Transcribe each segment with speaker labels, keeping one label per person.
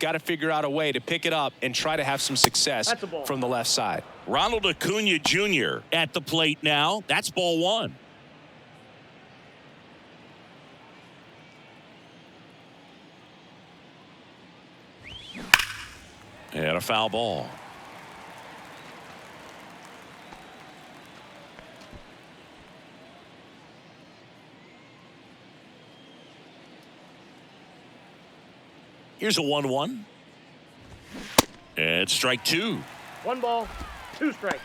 Speaker 1: got to figure out a way to pick it up and try to have some success from the left side.
Speaker 2: Ronald Acuna Jr. at the plate now. That's ball one. And a foul ball. Here's a 1-1. And strike two.
Speaker 3: 1 ball, 2 strikes.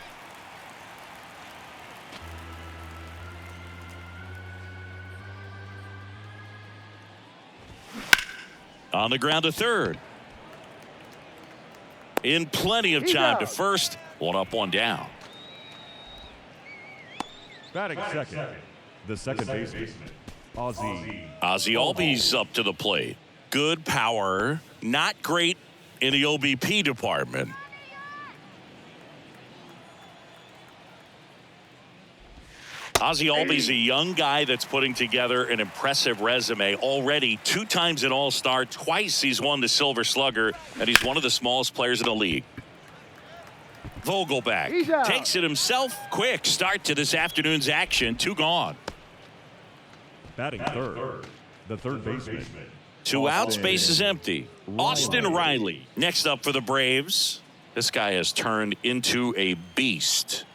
Speaker 2: On the ground to third. In plenty of time to first. 1 up, 1 down.
Speaker 4: Batting second, the second baseman, Ozzie
Speaker 2: Albies up to the plate. Good power, not great in the OBP department. Ozzie Albies, a young guy that's putting together an impressive resume. Already 2 times an All-Star, twice he's won the Silver Slugger, and he's one of the smallest players in the league. Vogelback takes it himself. Quick start to this afternoon's action. 2 gone.
Speaker 4: batting third, the third baseman.
Speaker 2: 2 outs, base is empty. Austin Riley next up for the Braves. This guy has turned into a beast.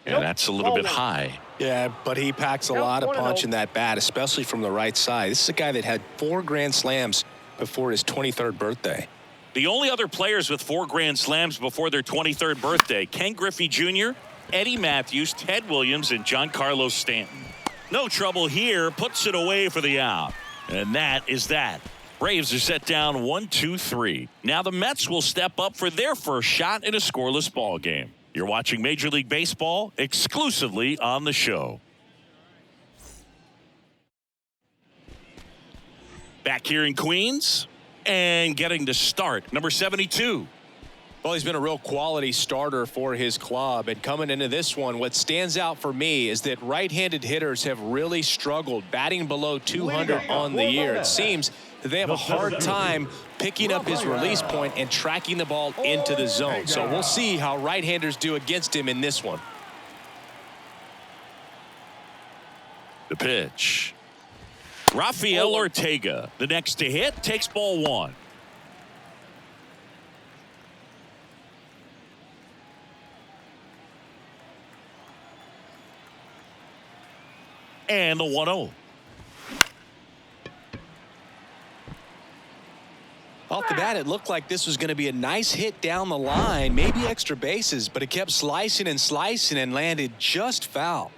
Speaker 2: And that's a little bit high.
Speaker 1: Yeah, but he packs a lot of punch in that bat, especially from the right side. This is a guy that had 4 grand slams before his 23rd birthday.
Speaker 2: The only other players with 4 grand slams before their 23rd birthday: Ken Griffey Jr., Eddie Matthews, Ted Williams, and Giancarlo Stanton. No trouble here, puts it away for the out. And that is that. Braves are set down 1-2-3. Now the Mets will step up for their first shot in a scoreless ball game. You're watching Major League Baseball exclusively on the show. Back here in Queens and getting to start, number 72.
Speaker 1: Well, he's been a real quality starter for his club. And coming into this one, what stands out for me is that right-handed hitters have really struggled, batting below 200 on the year. It seems that they have a hard time picking up his release point and tracking the ball into the zone. So we'll see how right-handers do against him in this one.
Speaker 2: The pitch. Rafael Ortega, the next to hit, takes ball 1. And the 1-0.
Speaker 1: Off the bat, it looked like this was going to be a nice hit down the line, maybe extra bases, but it kept slicing and slicing and landed just foul.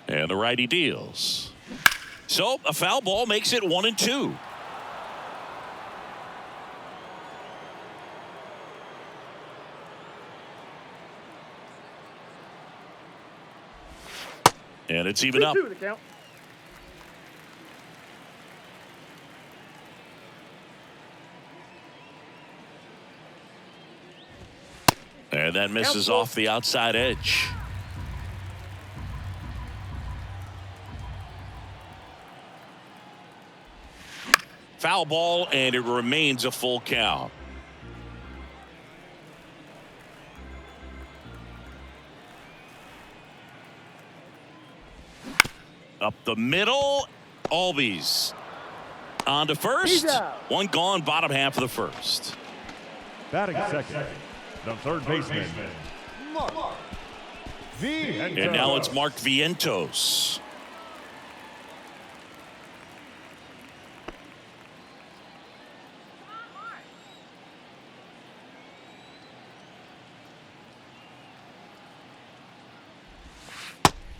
Speaker 2: And the righty deals. So a foul ball makes it 1-2. And it's even up. And that misses off the outside edge. Foul ball, and it remains a full count. Up the middle, Albies on to first. 1 gone, bottom half of the first.
Speaker 4: Batting second, the third baseman, Mark Vientos.
Speaker 2: And now it's Mark Vientos.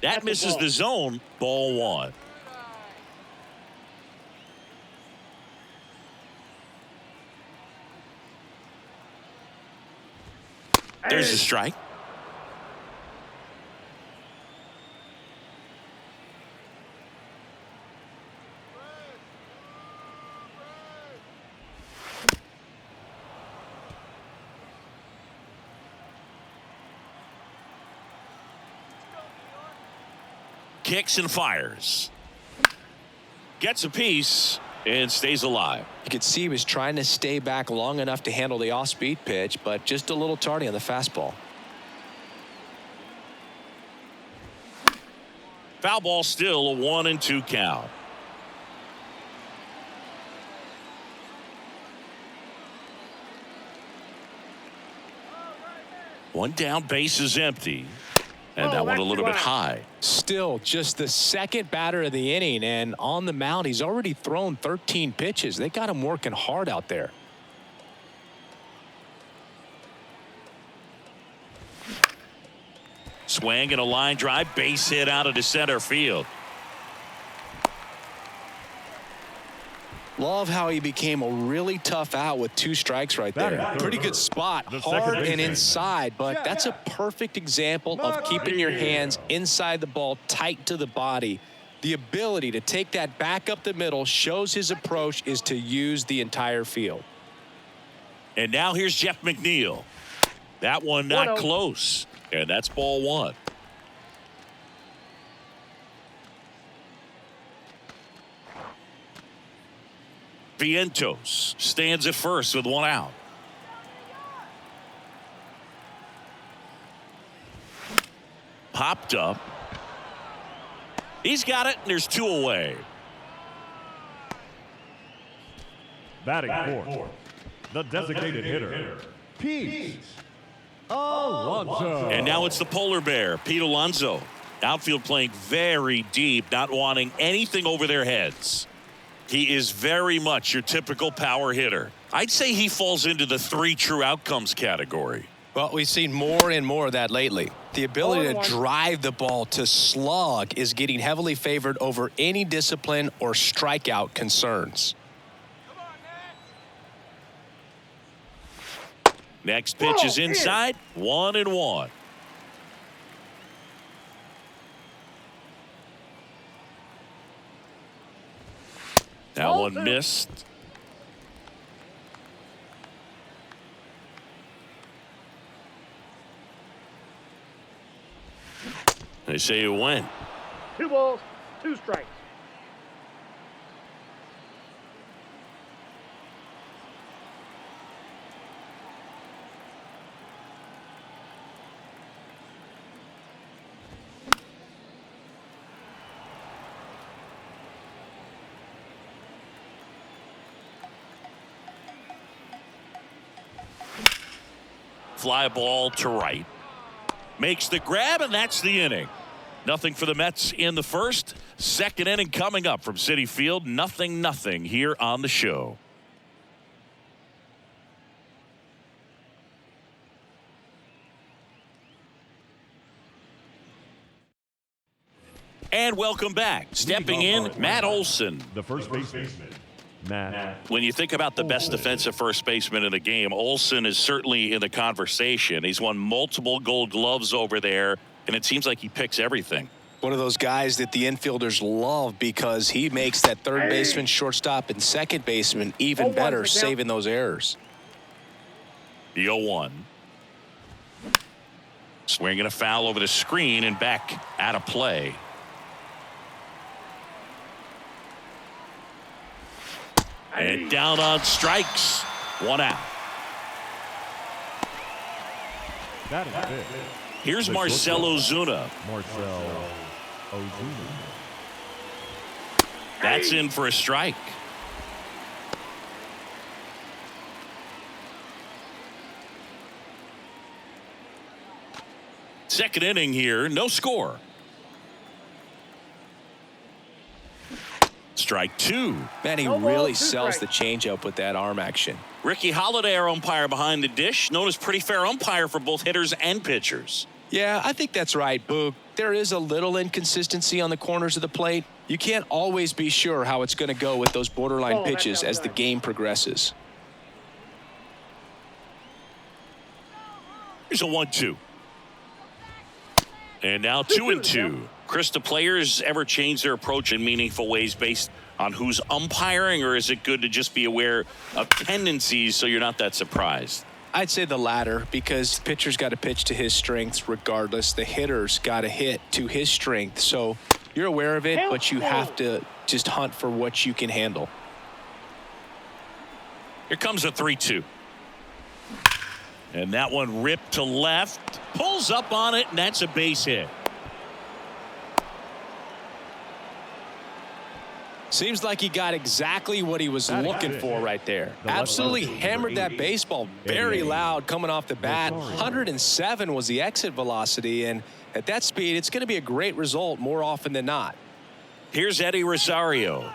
Speaker 2: That misses the zone. Ball 1. There's a strike. Kicks and fires. Gets a piece and stays alive.
Speaker 1: You could see he was trying to stay back long enough to handle the off-speed pitch, but just a little tardy on the fastball.
Speaker 2: Foul ball, still a 1-2 count. One down, base is empty. And that one a little bit high.
Speaker 1: Still just the second batter of the inning, and on the mound he's already thrown 13 pitches. They got him working hard out there.
Speaker 2: Swing and a line drive, base hit out into center field.
Speaker 1: Love how he became a really tough out with 2 strikes right there. Pretty good spot, hard and inside, but that's a perfect example of keeping your hands inside the ball, tight to the body. The ability to take that back up the middle shows his approach is to use the entire field.
Speaker 2: And now here's Jeff McNeil. That one not close, and that's ball 1. Vientos stands at first with 1 out. Popped up. He's got it, and there's 2 away.
Speaker 4: Batting fourth, the designated hitter, Pete Alonso.
Speaker 2: And now it's the polar bear, Pete Alonso. Outfield playing very deep, not wanting anything over their heads. He is very much your typical power hitter. I'd say he falls into the 3 true outcomes category.
Speaker 1: Well, we've seen more and more of that lately. The ability to drive the ball to slug is getting heavily favored over any discipline or strikeout concerns.
Speaker 2: Next pitch is inside, 1-1. That one missed. They say it went.
Speaker 3: 2 balls, 2 strikes.
Speaker 2: Fly ball to right. Makes the grab, and that's the inning. Nothing for the Mets in the first. Second inning coming up from Citi Field. 0-0 here on the show. And welcome back. Stepping in, Matt Olson.
Speaker 4: The first baseman, Matt.
Speaker 2: When you think about the best defensive first baseman in the game, Olson is certainly in the conversation. He's won multiple Gold Gloves over there, and it seems like he picks everything.
Speaker 1: One of those guys that the infielders love because he makes that third baseman, shortstop, and second baseman even better, saving those errors.
Speaker 2: The 0-1. Swinging a foul over the screen and back out of play. And down on strikes. 1 out.
Speaker 4: That is it.
Speaker 2: Here's Marcell Ozuna.
Speaker 4: Marcell Ozuna.
Speaker 2: That's in for a strike. Second inning here, no score. Strike 2.
Speaker 1: Man, he really sells the changeup with that arm action.
Speaker 2: Ricky Holiday, our umpire behind the dish, known as pretty fair umpire for both hitters and pitchers.
Speaker 1: Yeah, I think that's right, Boog. There is a little inconsistency on the corners of the plate. You can't always be sure how it's going to go with those borderline pitches as the game progresses.
Speaker 2: Here's a 1-2. And now 2-2. Chris, do players ever change their approach in meaningful ways based on who's umpiring, or is it good to just be aware of tendencies so you're not that surprised?
Speaker 1: I'd say the latter, because the pitcher's got to pitch to his strengths regardless. The hitter's got to hit to his strength. So You're aware of it, but you have to just hunt for what you can handle.
Speaker 2: Here comes a 3-2. And that one ripped to left. Pulls up on it, and that's a base hit.
Speaker 1: Seems like he got exactly what he was looking for right there. Absolutely hammered that baseball very loud coming off the bat. 107 was the exit velocity, and at that speed, it's going to be a great result more often than not.
Speaker 2: Here's Eddie Rosario.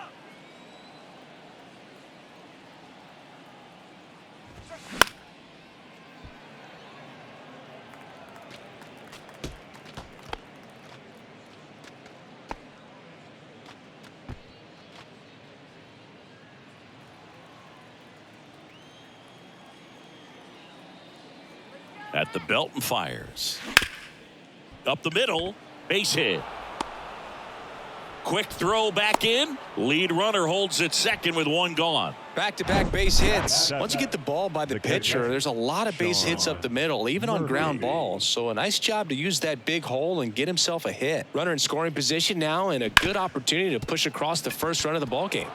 Speaker 2: At the belt and fires. Up the middle. Base hit. Quick throw back in. Lead runner holds at second with one gone.
Speaker 1: Back-to-back base hits. Once you get the ball by the pitcher, there's a lot of base hits up the middle, even on ground balls. So a nice job to use that big hole and get himself a hit. Runner in scoring position now, and a good opportunity to push across the first run of the ball game.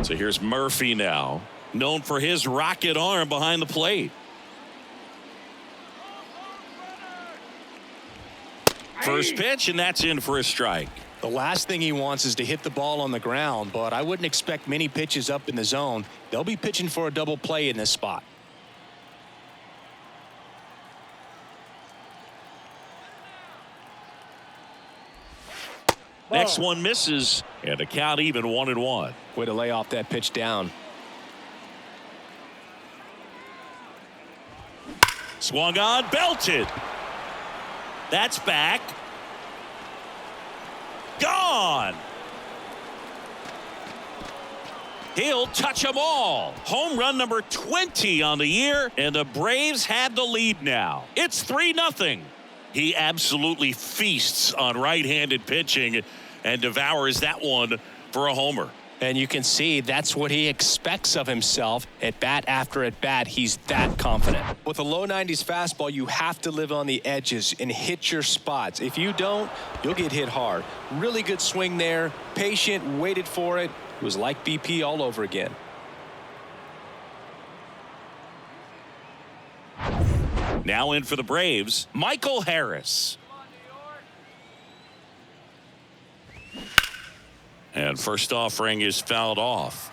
Speaker 2: So here's Murphy now, known for his rocket arm behind the plate. First pitch, and that's in for a strike.
Speaker 1: The last thing he wants is to hit the ball on the ground, but I wouldn't expect many pitches up in the zone. They'll be pitching for a double play in this spot.
Speaker 2: Next one misses, and the count even 1-1.
Speaker 1: Way to lay off that pitch down.
Speaker 2: Swung on, belted. That's back. Gone. He'll touch them all. Home run number 20 on the year, and the Braves have the lead now. It's 3-0. He absolutely feasts on right-handed pitching and devours that one for a homer.
Speaker 1: And you can see that's what he expects of himself at bat after at bat. He's that confident. With a low 90s fastball, you have to live on the edges and hit your spots. If you don't, you'll get hit hard. Really good swing there. Patient, waited for it. It was like BP all over again.
Speaker 2: Now in for the Braves, Michael Harris. And first offering is fouled off.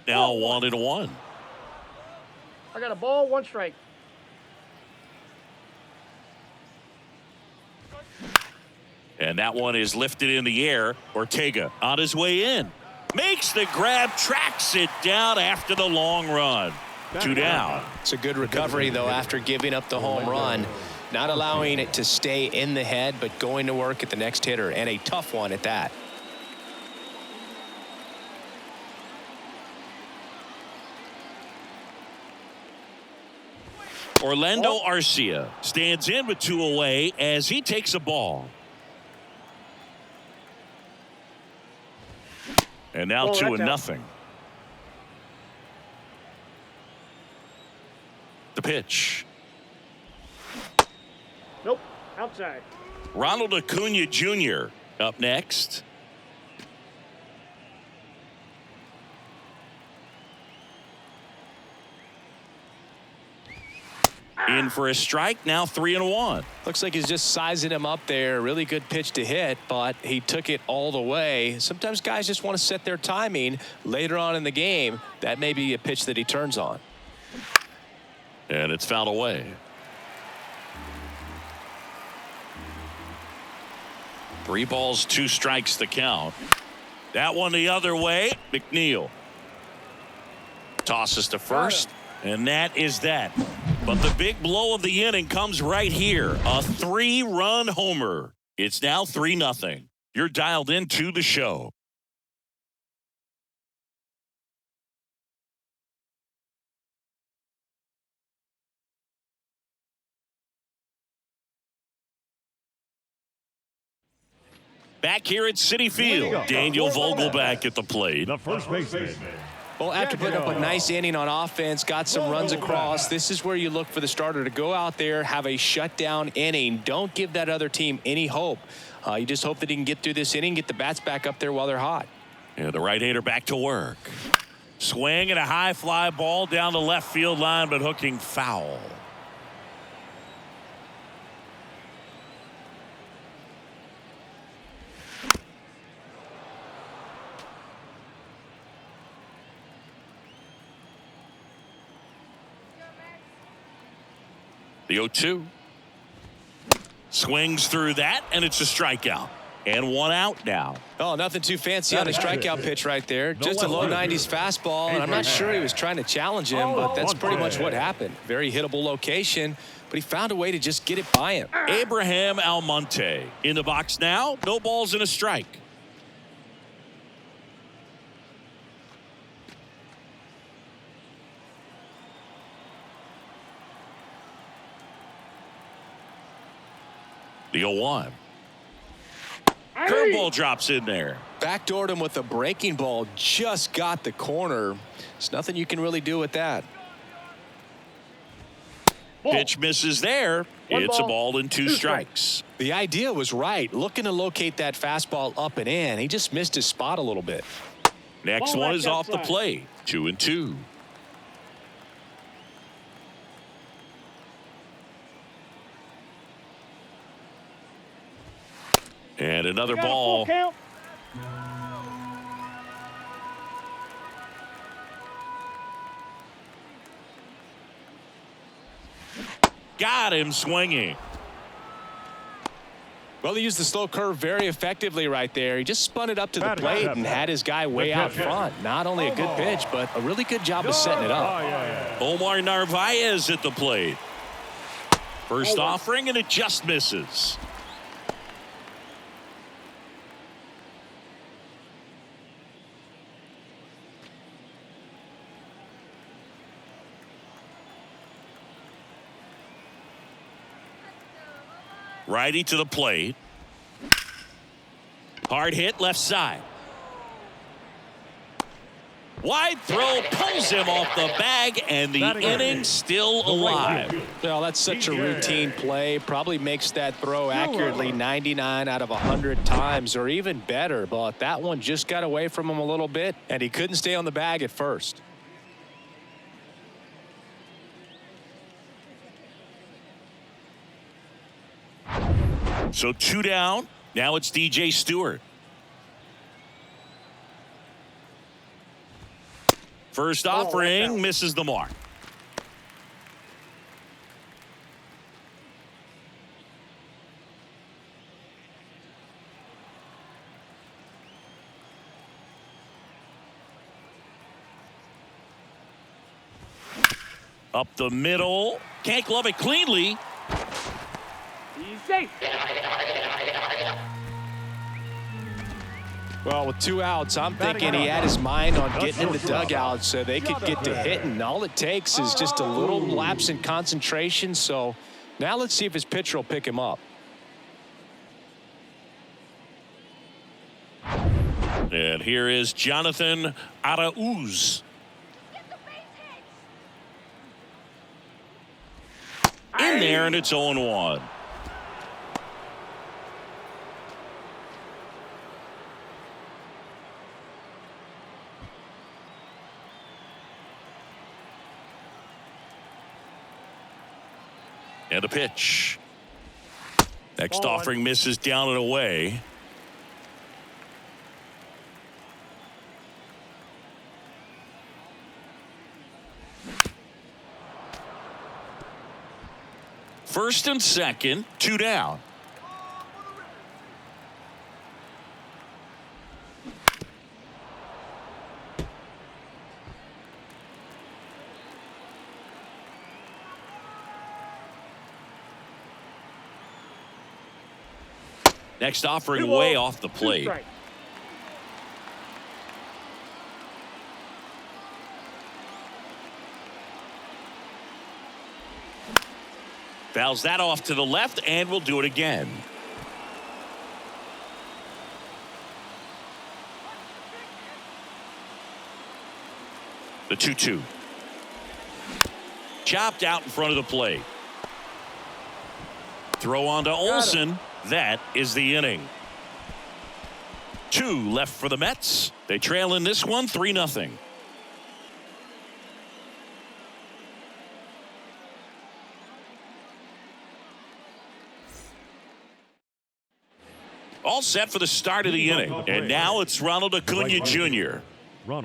Speaker 2: Now 1-1.
Speaker 3: I got a ball, 1 strike.
Speaker 2: And that one is lifted in the air. Ortega on his way in. Makes the grab, tracks it down after the long run. 2 down.
Speaker 1: It's a good recovery, though, after giving up the home run. Not allowing it to stay in the head, but going to work at the next hitter, and a tough one at that.
Speaker 2: Orlando Arcia stands in with 2 away as he takes a ball. And now 2-0. The pitch.
Speaker 3: Nope, outside.
Speaker 2: Ronald Acuna Jr. up next. In for a strike, now 3-1.
Speaker 1: Looks like he's just sizing him up there. Really good pitch to hit, but he took it all the way. Sometimes guys just want to set their timing later on in the game. That may be a pitch that he turns on.
Speaker 2: And it's fouled away. Three balls, 2 strikes the count. That one the other way. McNeil tosses to first, and that is that. But the big blow of the inning comes right here. A 3-run homer. It's now 3-0. You're dialed into the show. Back here at Citi Field, Daniel Vogelback at the plate.
Speaker 4: The first baseman.
Speaker 1: Well, after putting up a nice inning on offense, got some runs across, this is where you look for the starter to go out there, have a shutdown inning. Don't give that other team any hope. You just hope that he can get through this inning, get the bats back up there while they're hot.
Speaker 2: And the right-hander back to work. Swing and a high fly ball down the left field line, but hooking foul. The 0-2. Swings through that, and it's a strikeout. And one out now.
Speaker 1: Oh, nothing too fancy on a strikeout pitch right there. Just a low 90s fastball, and I'm not sure he was trying to challenge him, but that's pretty much what happened. Very hittable location, but he found a way to just get it by him.
Speaker 2: Abraham Almonte in the box now. No balls and a strike. The 0-1. Curveball drops in there.
Speaker 1: Backdoored him with a breaking ball. Just got the corner. There's nothing you can really do with that.
Speaker 2: Pitch misses there. It's a ball and two strikes.
Speaker 1: The idea was right. Looking to locate that fastball up and in. He just missed his spot a little bit.
Speaker 2: Next one is off the plate. 2-2. And another ball. Got him swinging.
Speaker 1: Well, he used the slow curve very effectively right there. He just spun it up to the plate and had his guy way out front. Not only a good pitch, but a really good job of setting it up.
Speaker 2: Omar Narvaez at the plate. First offering, and it just misses. Righty to the plate. Hard hit left side. Wide throw pulls him off the bag, and the inning still alive.
Speaker 1: Well, that's such a routine play. Probably makes that throw accurately 99 out of 100 times, or even better. But that one just got away from him a little bit, and he couldn't stay on the bag at first.
Speaker 2: So 2 down. Now it's DJ Stewart. First offering misses the mark. Up the middle. Can't glove it cleanly.
Speaker 3: Easy.
Speaker 1: Well, with 2 outs, I'm thinking he had his mind on getting in the dugout so they could get to hitting. All it takes is just a little lapse in concentration. So now let's see if his pitcher will pick him up.
Speaker 2: And here is Jonathan Arauz. In there, and it's 0-1. And a pitch. Next offering misses down and away. First and second, 2 down. Next offering way off the plate. Fouls that off to the left, and we'll do it again. The 2-2. Chopped out in front of the plate. Throw on to Olsen. That is the inning. 2 left for the Mets. They trail in this one 3-0. All set for the start of the inning. And now it's Ronald Acuna Jr.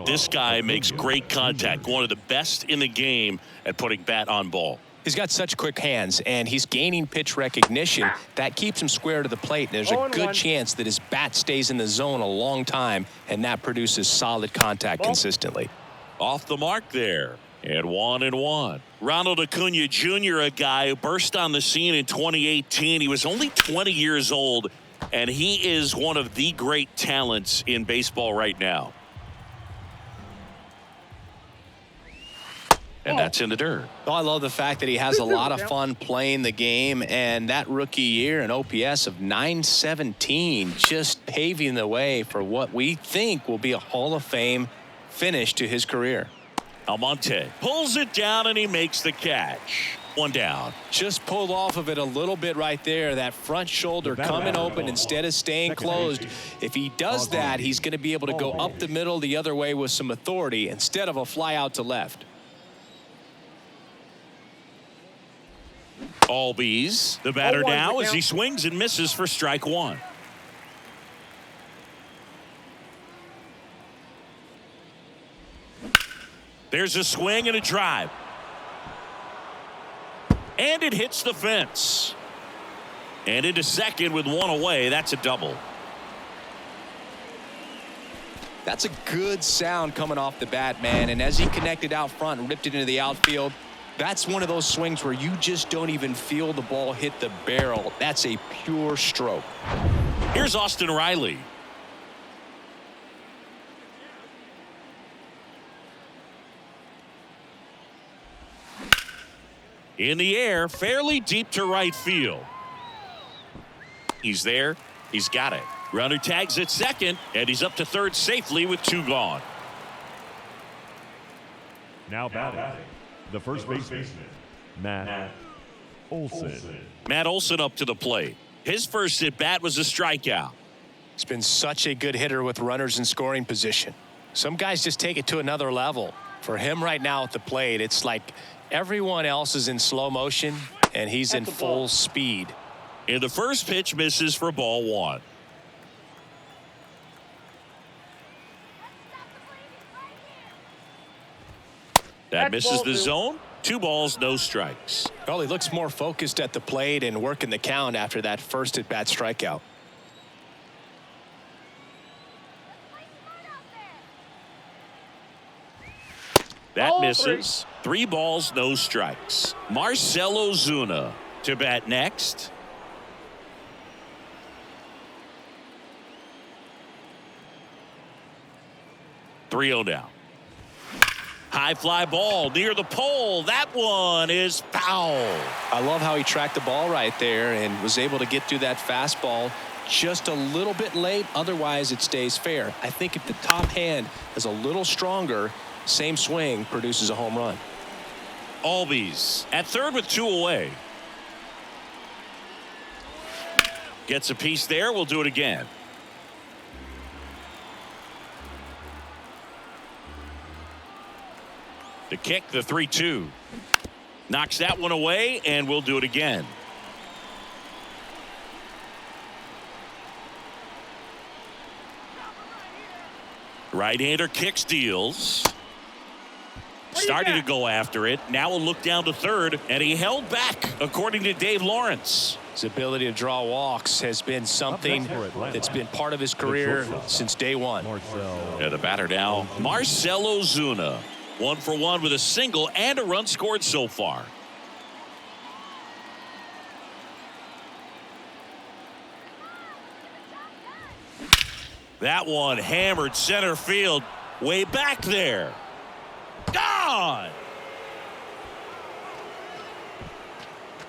Speaker 2: This guy makes great contact. One of the best in the game at putting bat on ball.
Speaker 1: He's got such quick hands, and he's gaining pitch recognition. That keeps him square to the plate. And there's a good chance that his bat stays in the zone a long time, and that produces solid contact consistently.
Speaker 2: Off the mark there. And 1-1. Ronald Acuna Jr., a guy who burst on the scene in 2018. He was only 20 years old, and he is one of the great talents in baseball right now. And that's in the dirt.
Speaker 1: Oh, I love the fact that he has a lot of fun playing the game, and that rookie year, an OPS of 917, just paving the way for what we think will be a Hall of Fame finish to his career.
Speaker 2: Almonte pulls it down, and he makes the catch. 1 down.
Speaker 1: Just pulled off of it a little bit right there. That front shoulder coming open instead of staying closed. If he does that, he's going to be able to go up the middle the other way with some authority instead of a fly out to left.
Speaker 2: Albies, the batter now as he swings and misses for strike 1. There's a swing and a drive. And it hits the fence. And into second with 1 away. That's a double.
Speaker 1: That's a good sound coming off the bat, man. And as he connected out front and ripped it into the outfield, that's one of those swings where you just don't even feel the ball hit the barrel. That's a pure stroke.
Speaker 2: Here's Austin Riley. In the air, fairly deep to right field. He's there. He's got it. Runner tags at second, and he's up to third safely with 2 gone.
Speaker 4: Now batting, the first baseman, Matt Olson.
Speaker 2: Matt Olson up to the plate. His first at bat was a strikeout.
Speaker 1: He's been such a good hitter with runners in scoring position. Some guys just take it to another level. For him right now at the plate, it's like everyone else is in slow motion, and he's in full speed.
Speaker 2: And the first pitch misses for ball 1. That misses the zone. 2 balls, no strikes.
Speaker 1: Well, he looks more focused at the plate and working the count after that first at-bat strikeout.
Speaker 2: That misses. 3 balls, no strikes. Marcell Ozuna to bat next. .3-0 down. High fly ball near the pole. That one is foul.
Speaker 1: I love how he tracked the ball right there and was able to get through that fastball just a little bit late. Otherwise, it stays fair. I think if the top hand is a little stronger, same swing produces a home run.
Speaker 2: Albies at third with 2 away. Gets a piece there. We'll do it again. The kick, the 3-2. Knocks that one away, and we'll do it again. Right-hander kicks, deals. Starting to go after it. Now we'll look down to third, and he held back, according to Dave Lawrence.
Speaker 1: His ability to draw walks has been something that's been part of his career since day one.
Speaker 2: Yeah, the batter now, Marcell Ozuna. 1 for 1 with a single and a run scored so far. That one hammered center field, way back there. Gone.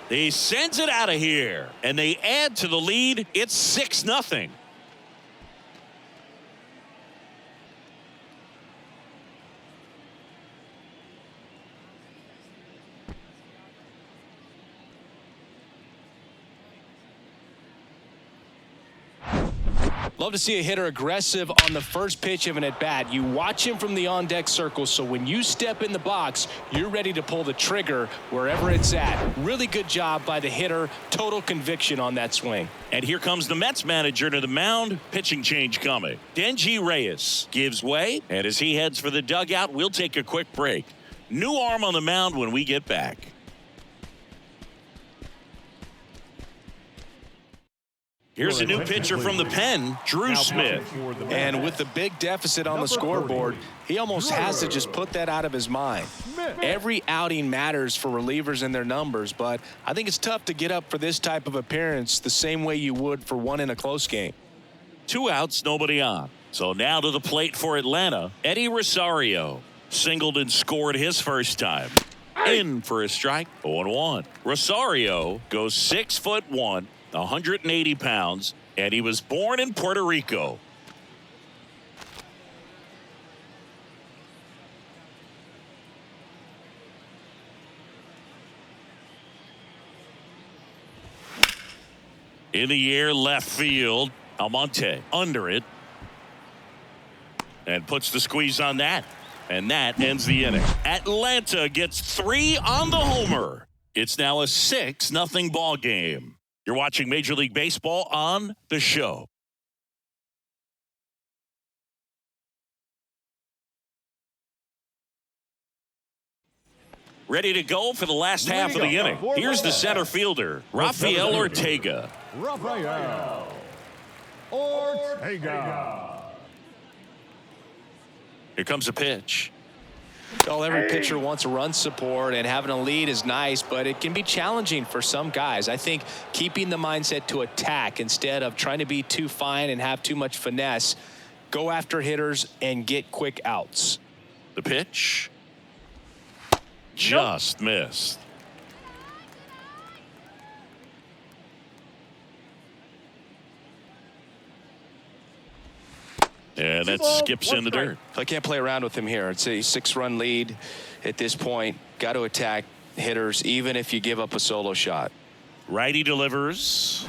Speaker 2: He sends it out of here, and they add to the lead. It's 6-0.
Speaker 1: Love to see a hitter aggressive on the first pitch of an at-bat. You watch him from the on-deck circle, so when you step in the box, you're ready to pull the trigger wherever it's at. Really good job by the hitter. Total conviction on that swing.
Speaker 2: And here comes the Mets manager to the mound. Pitching change coming. Denji Reyes gives way, and as he heads for the dugout, we'll take a quick break. New arm on the mound when we get back. Here's a new pitcher from the pen, Drew Smith.
Speaker 1: And with the big deficit on the scoreboard, he almost has to just put that out of his mind. Every outing matters for relievers and their numbers, but I think it's tough to get up for this type of appearance the same way you would for one in a close game.
Speaker 2: 2 outs, nobody on. So now to the plate for Atlanta, Eddie Rosario. Singled and scored his first time. In for a strike, 0-1. Rosario goes 6'1", 180 pounds, and he was born in Puerto Rico. In the air, left field. Almonte under it. And puts the squeeze on that. And that ends the inning. Atlanta gets 3 on the homer. It's now a 6-0 ball game. You're watching Major League Baseball on The Show. Ready to go for the last half of the inning. Here's the center fielder, Rafael Ortega.
Speaker 4: Rafael Ortega.
Speaker 2: Here comes a pitch.
Speaker 1: Well, every pitcher wants run support, and having a lead is nice, but it can be challenging for some guys. I think keeping the mindset to attack instead of trying to be too fine and have too much finesse, go after hitters and get quick outs.
Speaker 2: The pitch. Just missed. And that skips in the dirt.
Speaker 1: I can't play around with him here. It's a 6-run lead at this point. Got to attack hitters even if you give up a solo shot.
Speaker 2: Righty delivers.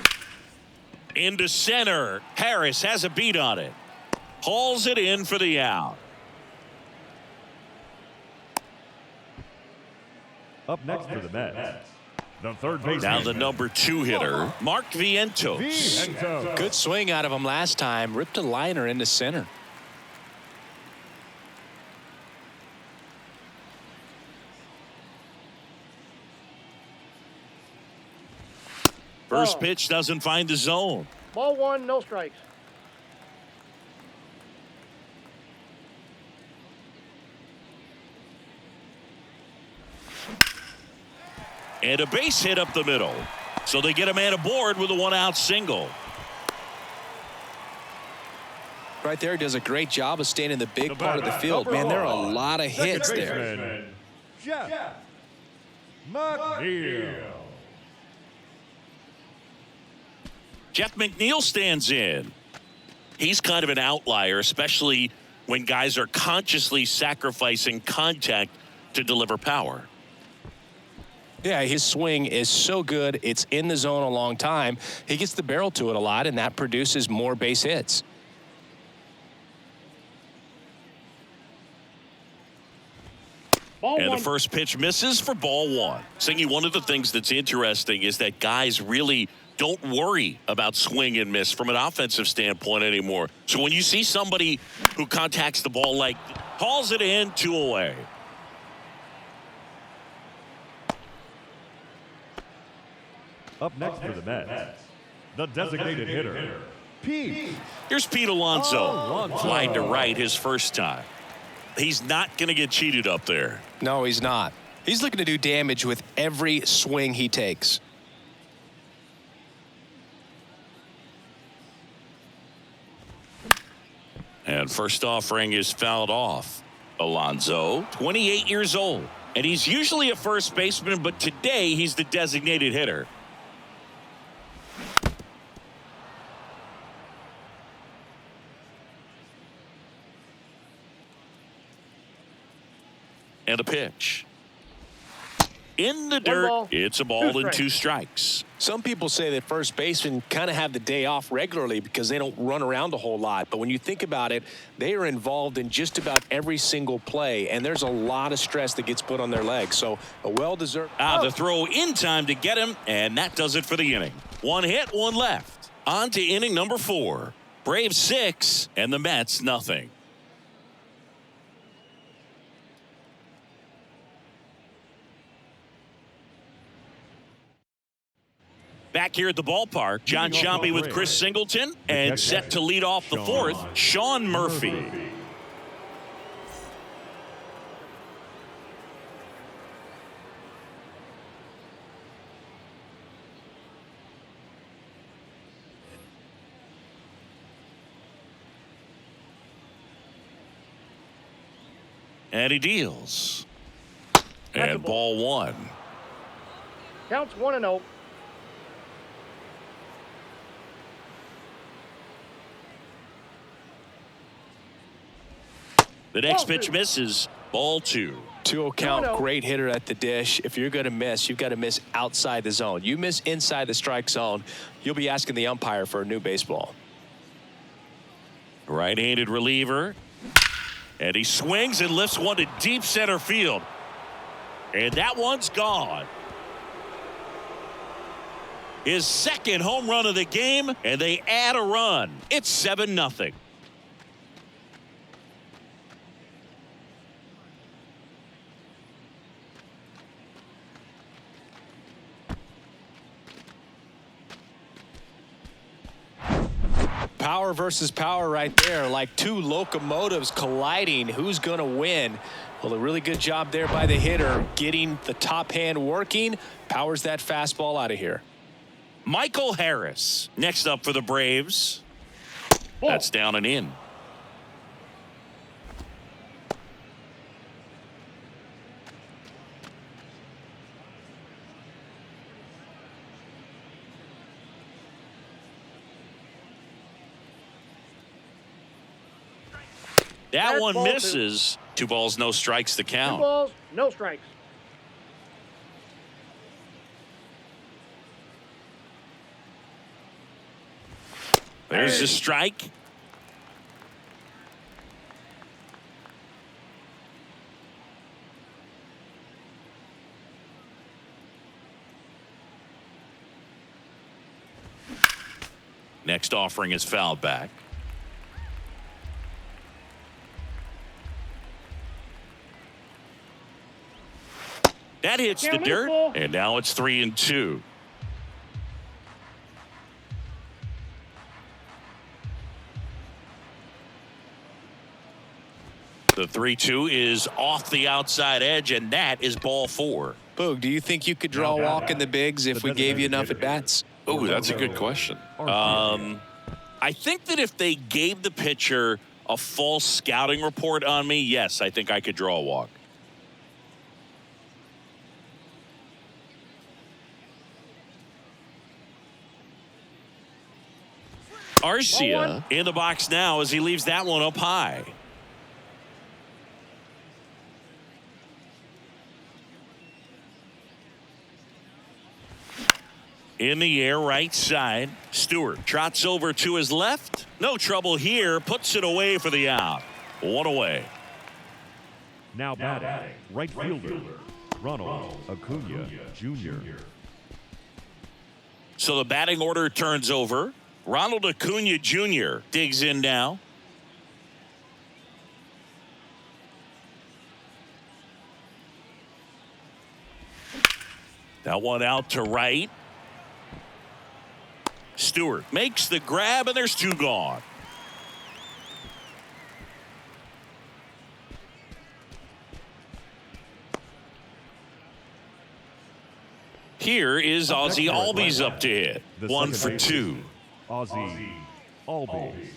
Speaker 2: Into center. Harris has a beat on it. Hauls it in for the out.
Speaker 4: Up next for the Mets, the third baseman.
Speaker 2: Now the number 2 hitter, Mark Vientos.
Speaker 1: Good swing out of him last time. Ripped a liner into center.
Speaker 2: First pitch doesn't find the zone.
Speaker 3: Ball 1, no strikes.
Speaker 2: And a base hit up the middle. So they get a man aboard with a 1-out single.
Speaker 1: Right there, does a great job of staying in the big part of the field. Man, there are a lot of hits there.
Speaker 4: Jeff McNeil.
Speaker 2: Jeff McNeil stands in. He's kind of an outlier, especially when guys are consciously sacrificing contact to deliver power.
Speaker 1: Yeah, his swing is so good. It's in the zone a long time. He gets the barrel to it a lot, and that produces more base hits.
Speaker 2: And the first pitch misses for ball 1. Singy, one of the things that's interesting is that guys really don't worry about swing and miss from an offensive standpoint anymore. So when you see somebody who contacts the ball like hauls it in, 2 away.
Speaker 4: Up next for the Mets, the designated hitter, Pete.
Speaker 2: Here's Pete Alonso. Flying to right his first time. He's not going to get cheated up there.
Speaker 1: No, he's not. He's looking to do damage with every swing he takes.
Speaker 2: And first offering is fouled off. Alonso, 28 years old. And he's usually a first baseman, but today he's the designated hitter. And a pitch. In the
Speaker 3: One
Speaker 2: dirt,
Speaker 3: ball,
Speaker 2: it's a ball and
Speaker 3: strikes.
Speaker 2: 2 strikes.
Speaker 1: Some people say that first basemen kind of have the day off regularly because they don't run around a whole lot. But when you think about it, they are involved in just about every single play, and there's a lot of stress that gets put on their legs. So a well-deserved.
Speaker 2: The throw in time to get him, and that does it for the inning. 1 hit, 1 left. On to inning number 4. Braves 6 and the Mets nothing. Back here at the ballpark, John Sciambi with Chris Singleton, and set to lead off the 4th, Sean Murphy. And he deals. And ball 1.
Speaker 3: Counts 1-0.
Speaker 2: The next pitch misses. Ball 2.
Speaker 1: 2-0 count,
Speaker 3: 2-0.
Speaker 1: great hitter at the dish. If you're going to miss, you've got to miss outside the zone. You miss inside the strike zone, you'll be asking the umpire for a new baseball.
Speaker 2: Right-handed reliever. And he swings and lifts one to deep center field. And that one's gone. His second home run of the game, and they add a run. It's 7-0.
Speaker 1: Power versus power right there, like two locomotives colliding. Who's going to win? Well, a really good job there by the hitter, getting the top hand working. Powers that fastball out of here.
Speaker 2: Michael Harris next up for the Braves. That's down and in. That one misses. 2 balls, no strikes to
Speaker 3: 2
Speaker 2: count.
Speaker 3: balls, no strikes.
Speaker 2: There's the strike. Next offering is fouled back. That hits the dirt, and now it's 3-2. The 3-2 is off the outside edge, and that is ball 4.
Speaker 1: Boog, do you think you could draw a walk in the bigs if we gave you enough at bats?
Speaker 2: Oh, that's a good question. I think that if they gave the pitcher a false scouting report on me, yes, I think I could draw a walk. Arcia in the box now as he leaves that one up high. In the air, right side. Stewart trots over to his left. No trouble here. Puts it away for the out. 1 away.
Speaker 4: Now batting, right fielder, Ronald Acuna Jr.
Speaker 2: So the batting order turns over. Ronald Acuna Jr. digs in now. That one out to right. Stewart makes the grab, and there's 2 gone. Here is Ozzie Albies up to hit. 1 for 2.
Speaker 4: Ozzie Albies.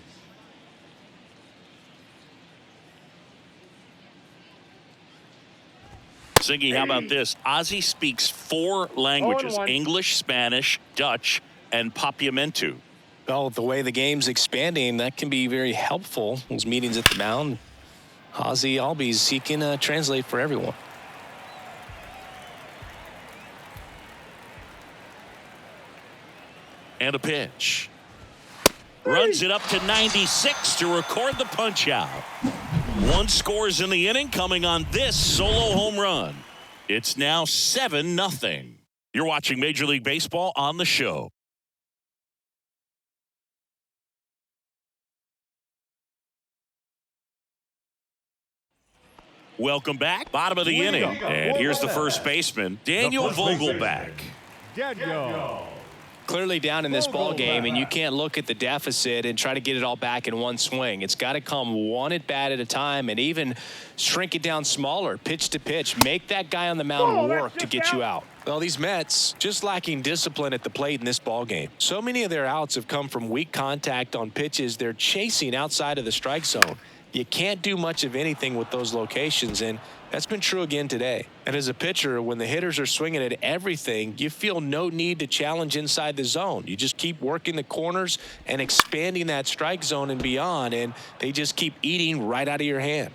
Speaker 2: Siggy, how about this? Ozzie speaks 4 languages: English, Spanish, Dutch, and Papiamentu.
Speaker 1: Well, the way the game's expanding, that can be very helpful. Those meetings at the mound. Ozzie Albies, he can translate for everyone.
Speaker 2: And a pitch. Runs it up to 96 to record the punch out. One scores in the inning coming on this solo home run. It's now 7-0. You're watching Major League Baseball on the show. Welcome back. Bottom of the inning. And here's the first baseman, Daniel Vogelback.
Speaker 4: Daniel.
Speaker 1: Clearly down in this ball game, and you can't look at the deficit and try to get it all back in one swing. It's got to come one at bat at a time, and even shrink it down smaller, pitch to pitch. Make that guy on the mound work to get you out. Well, these Mets just lacking discipline at the plate in this ball game. So many of their outs have come from weak contact on pitches they're chasing outside of the strike zone. You can't do much of anything with those locations, and that's been true again today. And as a pitcher, when the hitters are swinging at everything, you feel no need to challenge inside the zone. You just keep working the corners and expanding that strike zone and beyond, and they just keep eating right out of your hand.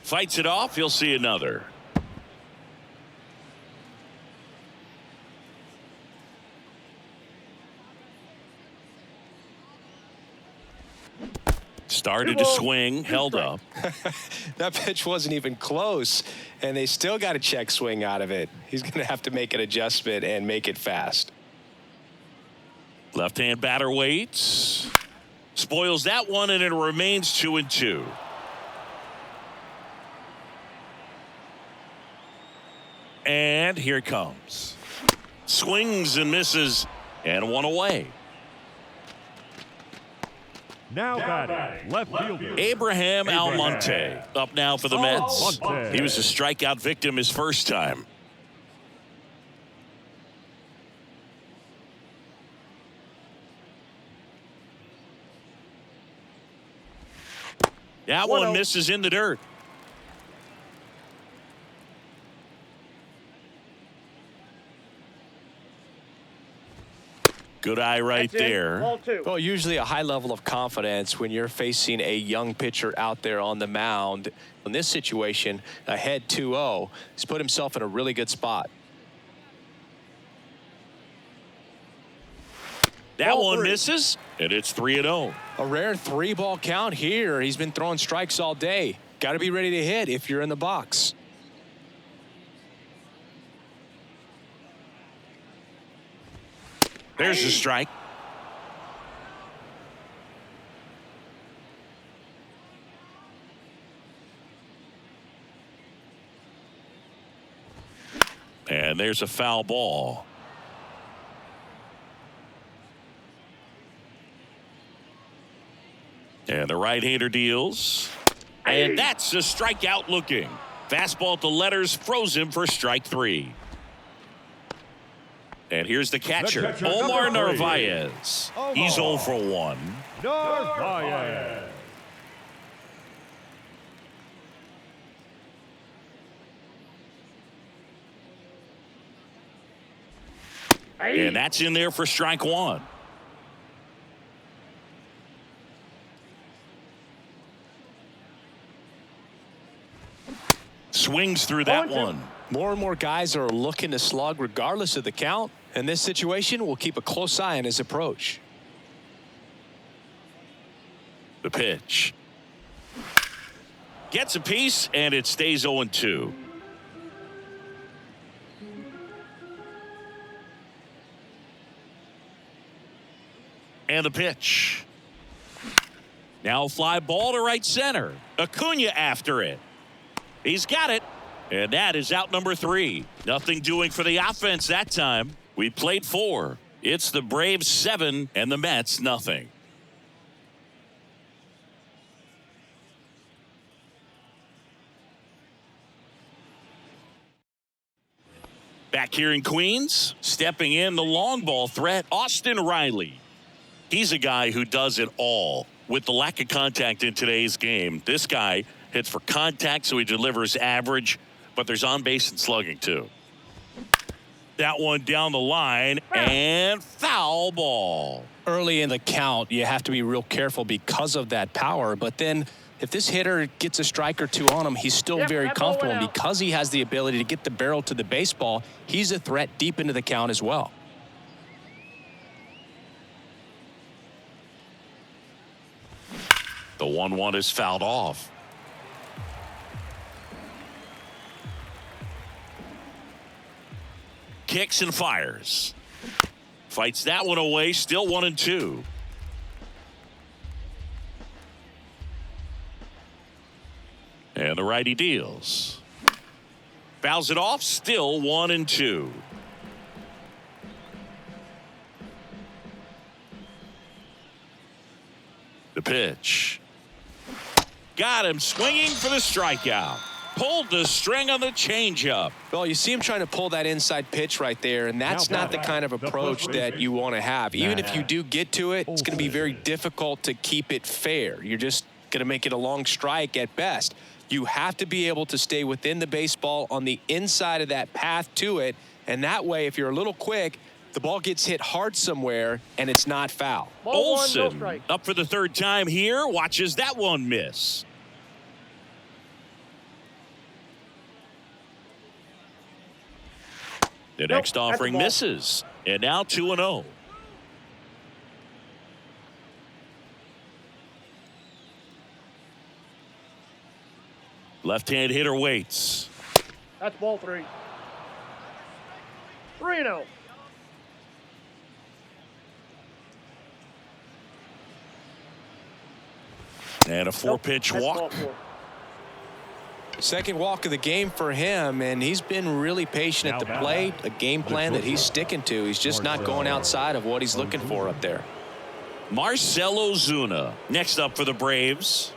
Speaker 2: Fights it off. You'll see another. Started to swing, held up.
Speaker 1: That pitch wasn't even close, and they still got a check swing out of it. He's going to have to make an adjustment and make it fast.
Speaker 2: Left-hand batter waits. Spoils that one, and it remains 2-2. And here it comes. Swings and misses, and one away.
Speaker 4: Now batting, left fielder
Speaker 2: Abraham Almonte up now for the Mets.
Speaker 4: Almonte.
Speaker 2: He was a strikeout victim his first time. That one misses in the dirt. Good eye right there.
Speaker 3: Ball two.
Speaker 1: Well, usually a high level of confidence when you're facing a young pitcher out there on the mound. In this situation, ahead 2-0, he's put himself in a really good spot.
Speaker 2: That one misses, and it's 3-0.
Speaker 1: A rare 3-ball count here. He's been throwing strikes all day. Got to be ready to hit if you're in the box.
Speaker 2: There's a strike. And there's a foul ball. And the right-hander deals. And that's a strikeout looking. Fastball to letters froze him for strike 3. And here's the catcher, Omar Narvaez. He's 0 for 1.
Speaker 4: Narvaez.
Speaker 2: And that's in there for strike 1. Swings through that one.
Speaker 1: More and more guys are looking to slug regardless of the count. In this situation, we'll keep a close eye on his approach.
Speaker 2: The pitch. Gets a piece, and it stays 0-2. And the pitch. Now a fly ball to right center. Acuna after it. He's got it. And that is out number 3. Nothing doing for the offense that time. We played 4. It's the Braves 7 and the Mets nothing. Back here in Queens, stepping in the long ball threat, Austin Riley. He's a guy who does it all. With the lack of contact in today's game, this guy hits for contact, so he delivers average, but there's on base and slugging too. That one down the line, and foul ball.
Speaker 1: Early in the count, you have to be real careful because of that power, but then if this hitter gets a strike or two on him, he's still very comfortable. And because he has the ability to get the barrel to the baseball, he's a threat deep into the count as well.
Speaker 2: The 1-1 is fouled off. Kicks and fires. Fights that one away, still 1-2. And the righty deals. Fouls it off, still 1-2. The pitch. Got him swinging for the strikeout. Pulled the string on the changeup.
Speaker 1: Well, you see him trying to pull that inside pitch right there, and that's not the kind of approach that you want to have. Even if you do get to it, it's going to be very difficult to keep it fair. You're just going to make it a long strike at best. You have to be able to stay within the baseball on the inside of that path to it, and that way, if you're a little quick, the ball gets hit hard somewhere, and it's not foul.
Speaker 2: Olsen up for the third time here, watches that one miss. The next offering misses, and now 2-0. Left-hand hitter waits.
Speaker 3: That's ball 3. 3-0.
Speaker 2: And a 4-pitch walk.
Speaker 1: Second walk of the game for him, and he's been really patient at the plate. A game plan that he's sticking to. He's just not going outside of what he's looking for up there.
Speaker 2: Marcell Ozuna next up for the Braves.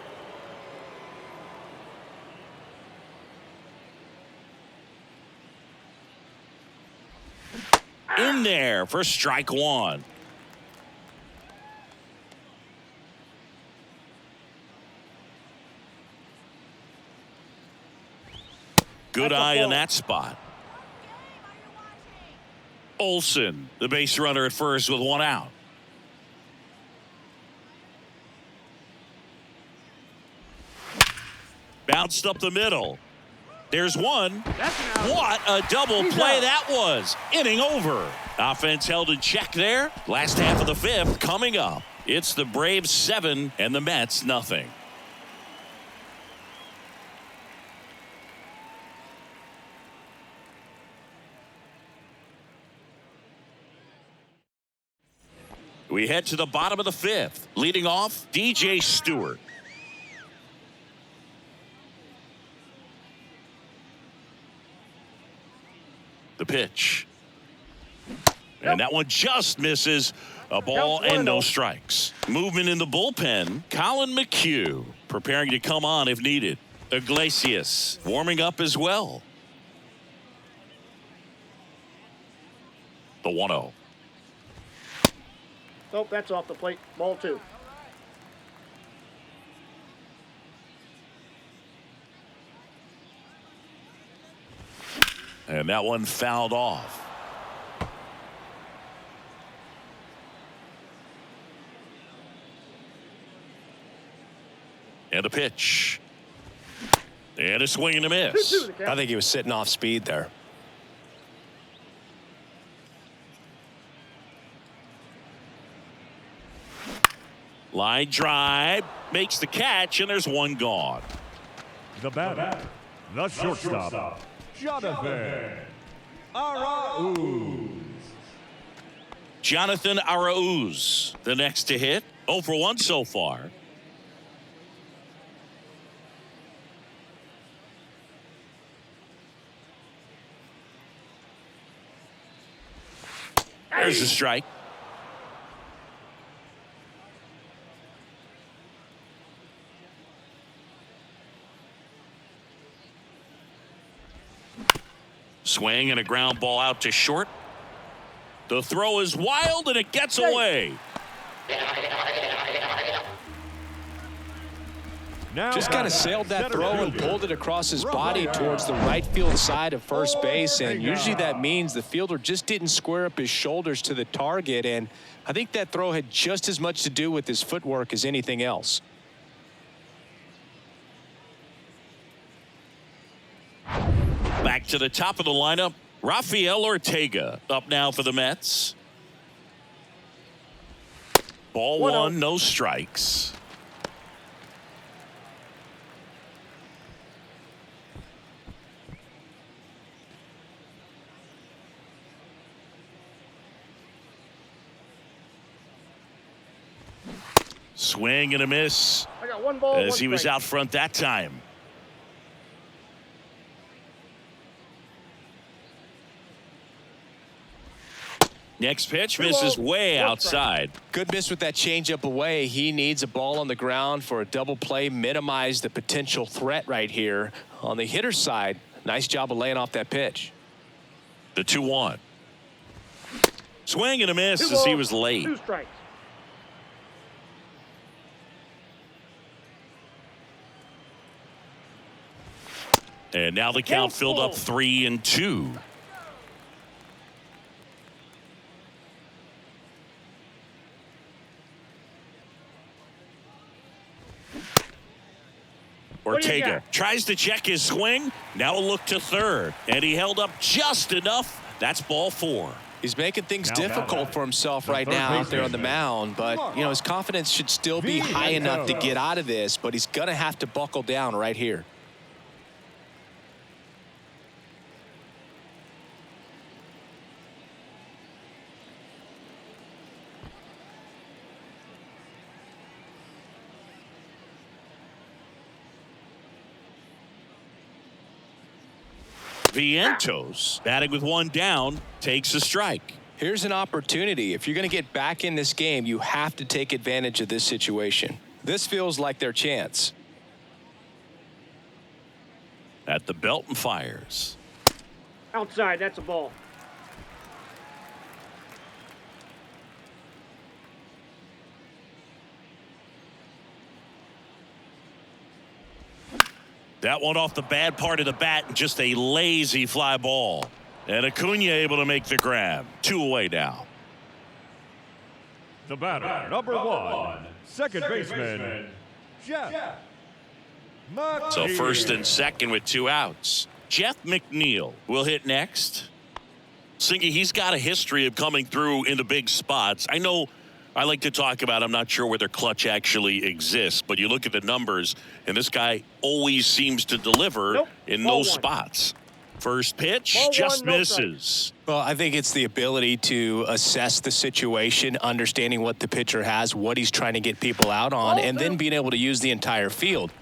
Speaker 2: In there for strike 1. Good eye in that spot. Olsen, the base runner at first with 1 out. Bounced up the middle. There's one. What a double play that was. Inning over. Offense held in check there. Last half of the 5th coming up. It's the Braves 7 and the Mets nothing. We head to the bottom of the 5th. Leading off, DJ Stewart. The pitch. And that one just misses. A ball and no strikes. Movement in the bullpen. Colin McHugh preparing to come on if needed. Iglesias warming up as well. The 1-0.
Speaker 3: Nope, that's off the plate. Ball 2.
Speaker 2: And that one fouled off. And a pitch. And a swing and a miss.
Speaker 1: I think he was sitting off speed there.
Speaker 2: Line drive, makes the catch, and there's one gone.
Speaker 4: The batter, the shortstop, Jonathan Arauz.
Speaker 2: Jonathan Arauz, the next to hit. 0 for 1 so far. There's a strike. Swing and a ground ball out to short. The throw is wild and it gets away.
Speaker 1: Just kind of sailed that throw and pulled it across his body towards the right field side of first base, and usually that means the fielder just didn't square up his shoulders to the target, and I think that throw had just as much to do with his footwork as anything else.
Speaker 2: Back to the top of the lineup, Rafael Ortega up now for the Mets. Ball 1, no strikes. Swing and a miss
Speaker 3: I got 1 ball,
Speaker 2: as he
Speaker 3: 1
Speaker 2: was
Speaker 3: strike.
Speaker 2: out front that time. Next pitch misses way outside.
Speaker 1: Good miss with that changeup away. He needs a ball on the ground for a double play, minimize the potential threat right here. On the hitter's side, nice job of laying off that pitch.
Speaker 2: The 2-1. Swing and a miss
Speaker 3: 2
Speaker 2: as he
Speaker 3: balls,
Speaker 2: was late.
Speaker 3: 2 strikes.
Speaker 2: And now the count filled up 3-2. Ortega tries to check his swing. Now a look to third. And he held up just enough. That's ball 4.
Speaker 1: He's making things difficult for himself right now out there on the mound, but you know his confidence should still be high enough to get out of this, but he's going to have to buckle down right here.
Speaker 2: Vientos batting with 1 down takes a strike.
Speaker 1: Here's an opportunity. If you're going to get back in this game, you have to take advantage of this situation. This feels like their chance.
Speaker 2: At the belt and fires.
Speaker 3: Outside, that's a ball.
Speaker 2: That one off the bad part of the bat, and just a lazy fly ball. And Acuna able to make the grab. 2 away now.
Speaker 4: The batter, number 1, second baseman, Jeff McNeil.
Speaker 2: So first and second with 2 outs. Jeff McNeil will hit next. Singy, he's got a history of coming through in the big spots. I know I like to talk about, I'm not sure whether clutch actually exists, but you look at the numbers, and this guy always seems to deliver in those spots. First pitch just misses.
Speaker 1: Well, I think it's the ability to assess the situation, understanding what the pitcher has, what he's trying to get people out on, and then being able to use the entire field.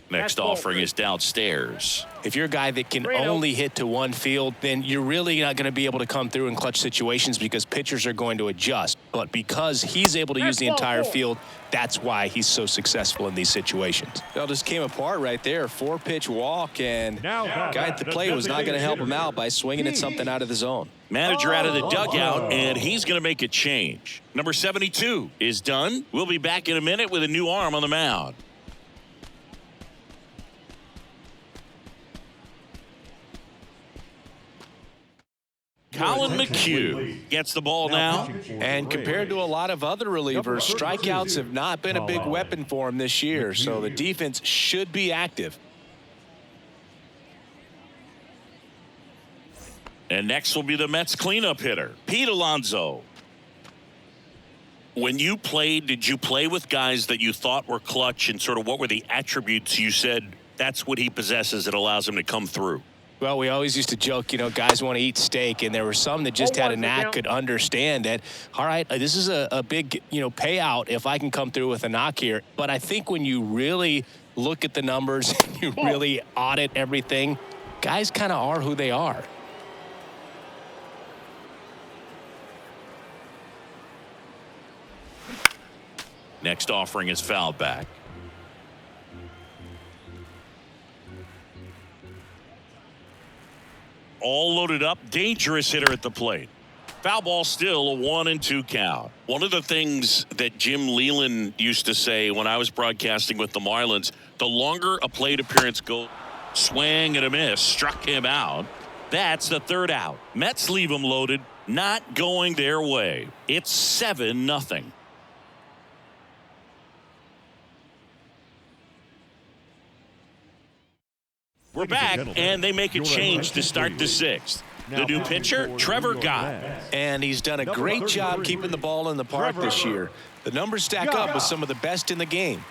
Speaker 2: Next offering is downstairs.
Speaker 1: If you're a guy that can only hit to one field, then you're really not going to be able to come through in clutch situations because pitchers are going to adjust. But because he's able to use the entire field, that's why he's so successful in these situations. It all just came apart right there. 4-pitch walk, and guy at the plate was not going to help him out by swinging at something out of the zone.
Speaker 2: Manager out of the dugout, and he's going to make a change. Number 72 is done. We'll be back in a minute with a new arm on the mound. Colin McHugh gets the ball now.
Speaker 1: And compared to a lot of other relievers, strikeouts have not been a big weapon for him this year, so the defense should be active.
Speaker 2: And next will be the Mets cleanup hitter, Pete Alonso. When you played, did you play with guys that you thought were clutch, and sort of what were the attributes you said that's what he possesses that allows him to come through?
Speaker 1: Well, we always used to joke, you know, guys want to eat steak, and there were some that just had a knack, could understand that, all right, this is a big, payout if I can come through with a knock here. But I think when you really look at the numbers, you really audit everything, guys kind of are who they are.
Speaker 2: Next offering is fouled back. All loaded up, dangerous hitter at the plate. Foul ball, still a 1-2 count. One of the things that Jim Leland used to say when I was broadcasting with the Marlins, the longer a plate appearance goes, swing and a miss, struck him out. That's the 3rd out. Mets leave him loaded, not going their way. It's 7-0. we're back, and they make a change to start the sixth. The new pitcher, Trevor Gott.
Speaker 1: And he's done a great job keeping the ball in the park this year. The numbers stack up with some of the best in the game.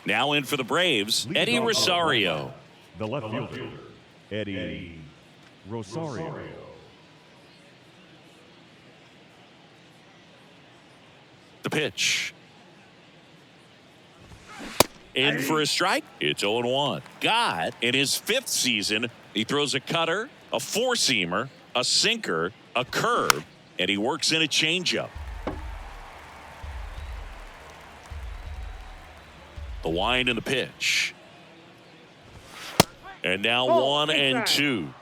Speaker 2: Now in for the Braves, Eddie Rosario.
Speaker 4: The left fielder, Eddie Rosario.
Speaker 2: The pitch. In for a strike. It's 0-1. Gott, in his fifth season, he throws a cutter, a four-seamer, a sinker, a curve, and he works in a changeup. The wind and the pitch. And now 1-2.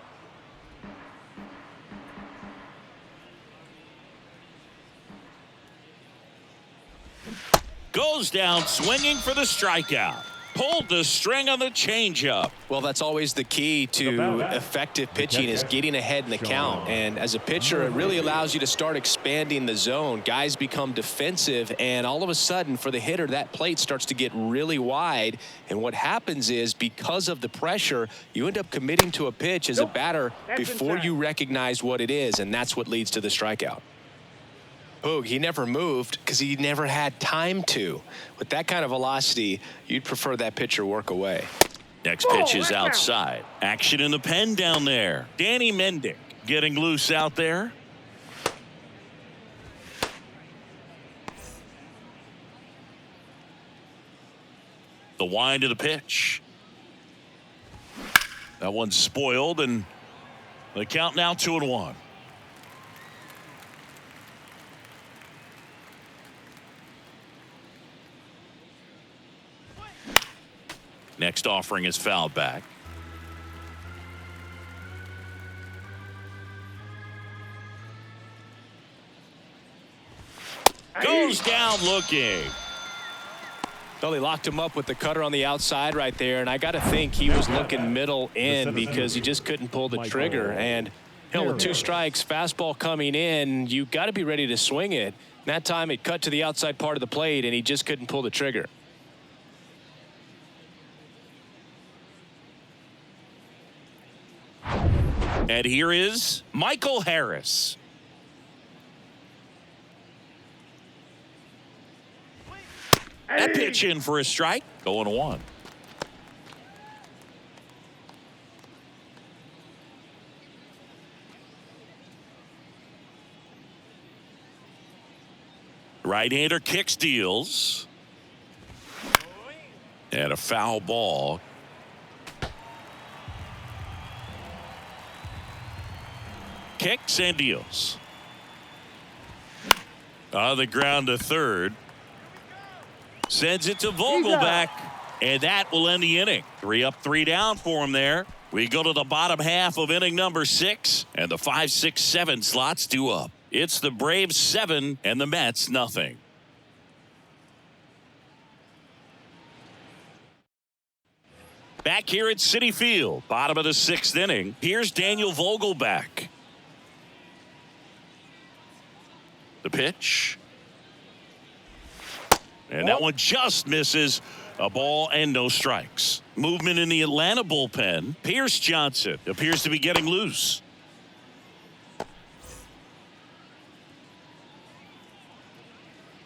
Speaker 2: Goes down swinging for the strikeout. Pulled the string on the changeup.
Speaker 1: Well, that's always the key to effective pitching, is getting ahead in the count. And as a pitcher, it really allows you to start expanding the zone. Guys become defensive, and all of a sudden, for the hitter, that plate starts to get really wide. And what happens is, because of the pressure, you end up committing to a pitch as a batter before you recognize what it is, and that's what leads to the strikeout. Boog, he never moved because he never had time to. With that kind of velocity, you'd prefer that pitcher work away.
Speaker 2: Next pitch is outside. Action in the pen down there. Danny Mendick getting loose out there. The wind of the pitch. That one's spoiled, and the count now 2-1. Next offering is fouled back. Goes down looking.
Speaker 1: Well, he locked him up with the cutter on the outside right there, and I got to think he was looking middle in because he just couldn't pull the trigger. And with 2 strikes, fastball coming in, you got to be ready to swing it. That time it cut to the outside part of the plate, and he just couldn't pull the trigger.
Speaker 2: And here is Michael Harris. That pitch in for a strike. 0-1. Right-hander kicks, deals. And a foul ball. Kicks and deals. On the ground to third. Sends it to Vogelback. And that will end the inning. 3 up, 3 down for him there. We go to the bottom half of inning number 6. And the 5, 6, 7 slots 2 up. It's the Braves 7 and the Mets nothing. Back here at Citi Field. Bottom of the 6th inning. Here's Daniel Vogelback. The pitch. And that one just misses. A ball and no strikes. Movement in the Atlanta bullpen. Pierce Johnson appears to be getting loose.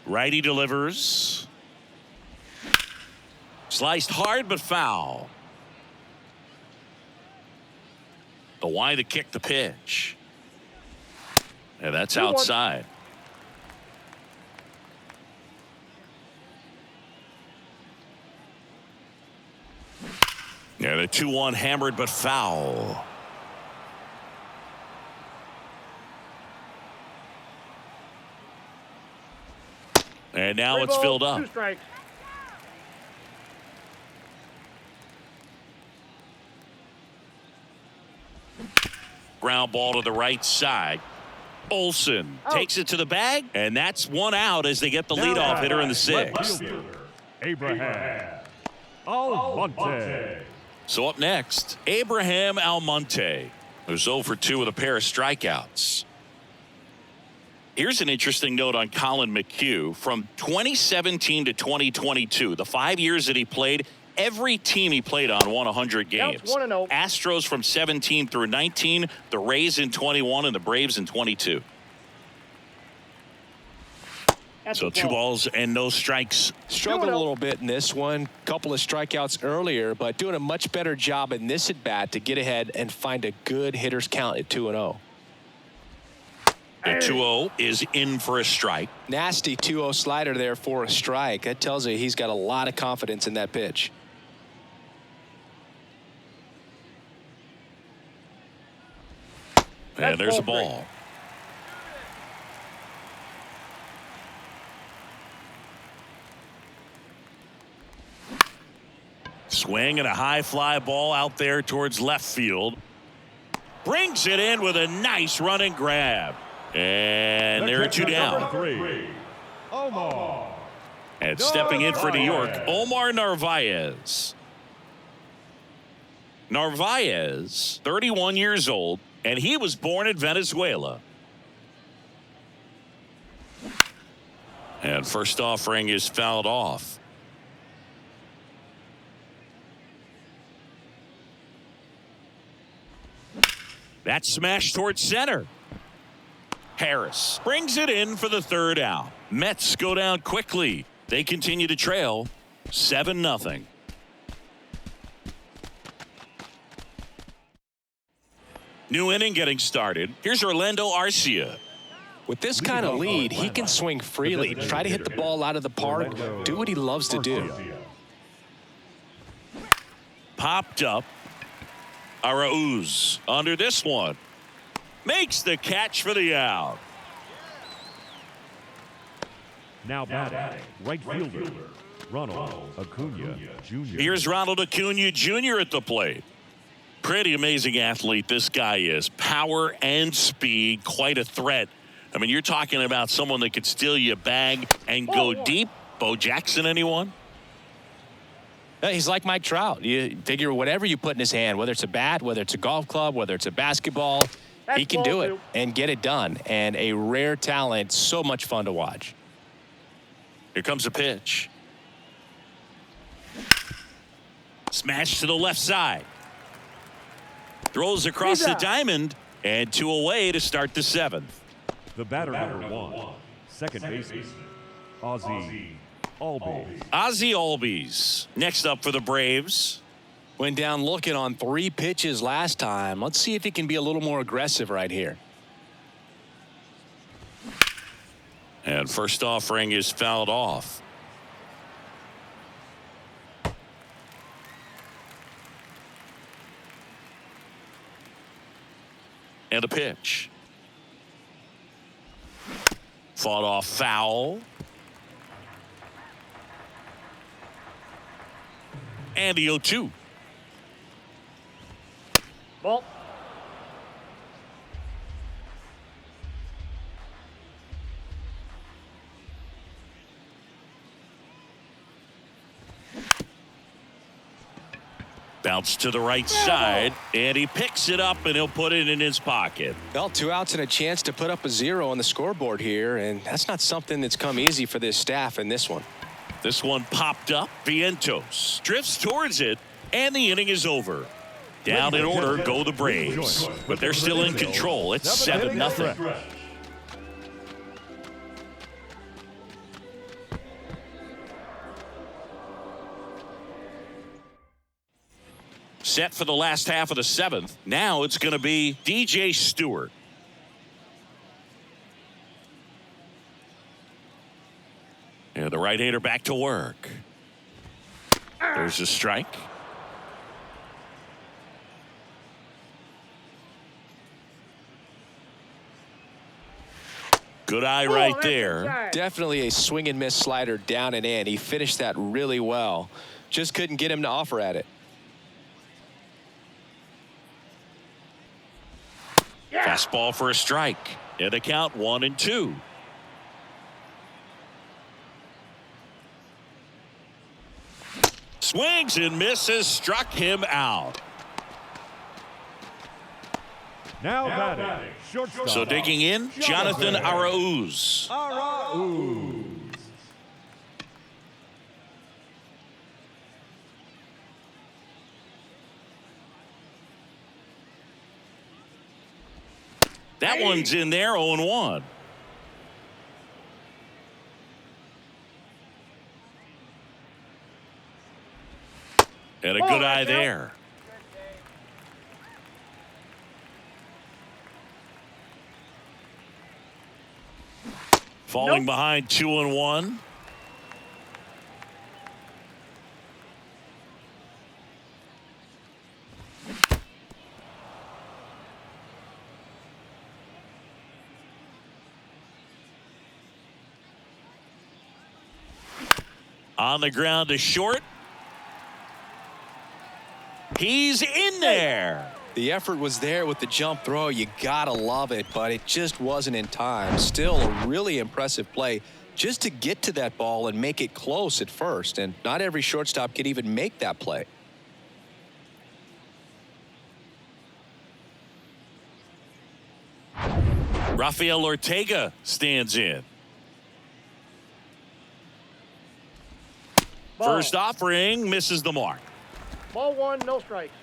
Speaker 2: Righty delivers. Sliced hard but foul. The wind to kick the pitch. And that's outside. And a 2-1 hammered but foul. And now it's filled up.
Speaker 3: 2 strikes.
Speaker 2: Ground ball to the right side. Olsen takes it to the bag, and that's 1 out as they get the leadoff hitter in the 6th.
Speaker 4: Abraham Almonte.
Speaker 2: So up next, Abraham Almonte, who's 0 for 2 with a pair of strikeouts. Here's an interesting note on Colin McHugh. From 2017 to 2022, the 5 years that he played, every team he played on won 100 games.
Speaker 3: Counts 1-0.
Speaker 2: Astros from 17 through 19, the Rays in 21, and the Braves in 22.
Speaker 3: That's
Speaker 2: So
Speaker 3: a
Speaker 2: 2
Speaker 3: ball.
Speaker 2: balls and no strikes.
Speaker 1: Struggled a little bit in this one. Couple of strikeouts earlier, but doing a much better job in this at bat to get ahead and find a good hitter's count at 2-0.
Speaker 2: The 2-0 is in for a strike.
Speaker 1: Nasty 2-0 slider there for a strike. That tells you he's got a lot of confidence in that pitch.
Speaker 2: And there's a
Speaker 3: ball
Speaker 2: ball. Swing and a high fly ball out there towards left field. Brings it in with a nice running grab. And there are 2 down.
Speaker 4: 3, Omar.
Speaker 2: And stepping in for New York, Omar Narvaez. Narvaez, 31 years old, and he was born in Venezuela. And first offering is fouled off. That's smashed towards center. Harris brings it in for the 3rd out. Mets go down quickly. They continue to trail 7-0. New inning getting started. Here's Orlando Arcia.
Speaker 1: With this kind of lead, he can swing freely, try to hit the ball out of the park, do what he loves to do.
Speaker 2: Popped up. Arauz under this one. Makes the catch for the out.
Speaker 4: Now batting, right fielder, Ronald Acuna Jr.
Speaker 2: Here's Ronald Acuna Jr. at the plate. Pretty amazing athlete this guy is. Power and speed, quite a threat. I mean, you're talking about someone that could steal you a bag and go deep. Bo Jackson, anyone?
Speaker 1: He's like Mike Trout. You figure whatever you put in his hand, whether it's a bat, whether it's a golf club, whether it's a basketball, he can do it and get it done. And a rare talent, so much fun to watch.
Speaker 2: Here comes a pitch. Smash to the left side. Throws across the diamond and 2 away to start the 7th.
Speaker 4: The batter number 1, second baseman, Ozzie Albies.
Speaker 2: Ozzie Albies next up for the Braves.
Speaker 1: Went down looking on 3 pitches last time. Let's see if he can be a little more aggressive right here.
Speaker 2: And first offering is fouled off. And a pitch. Fought off foul. And the 0-2.
Speaker 3: Ball.
Speaker 2: Bounce to the right side, and he picks it up, and he'll put it in his pocket.
Speaker 1: Well, 2 outs and a chance to put up a 0 on the scoreboard here, and that's not something that's come easy for this staff in this one.
Speaker 2: This one popped up. Vientos drifts towards it, and the inning is over. Down in order go the Braves, but they're still in control. It's 7-0. Set for the last half of the 7th. Now it's going to be DJ Stewart. And the right-hander back to work. There's a strike. Good eye right there.
Speaker 1: Definitely a swing and miss slider down and in. He finished that really well. Just couldn't get him to offer at it.
Speaker 2: Fastball for a strike. And the count 1-2. Swings and misses, struck him out.
Speaker 4: Now batting, shortstop.
Speaker 2: So digging in, Jonathan Arauz.
Speaker 4: Arauz.
Speaker 2: That one's in there, 0-1. And a good eye there. Falling behind 2-1. On the ground to short. He's in there.
Speaker 1: The effort was there with the jump throw. You gotta love it, but it just wasn't in time. Still a really impressive play just to get to that ball and make it close at first. And not every shortstop could even make that play.
Speaker 2: Rafael Ortega stands in.
Speaker 3: Ball.
Speaker 2: First offering misses the mark.
Speaker 3: Ball 1, no strikes.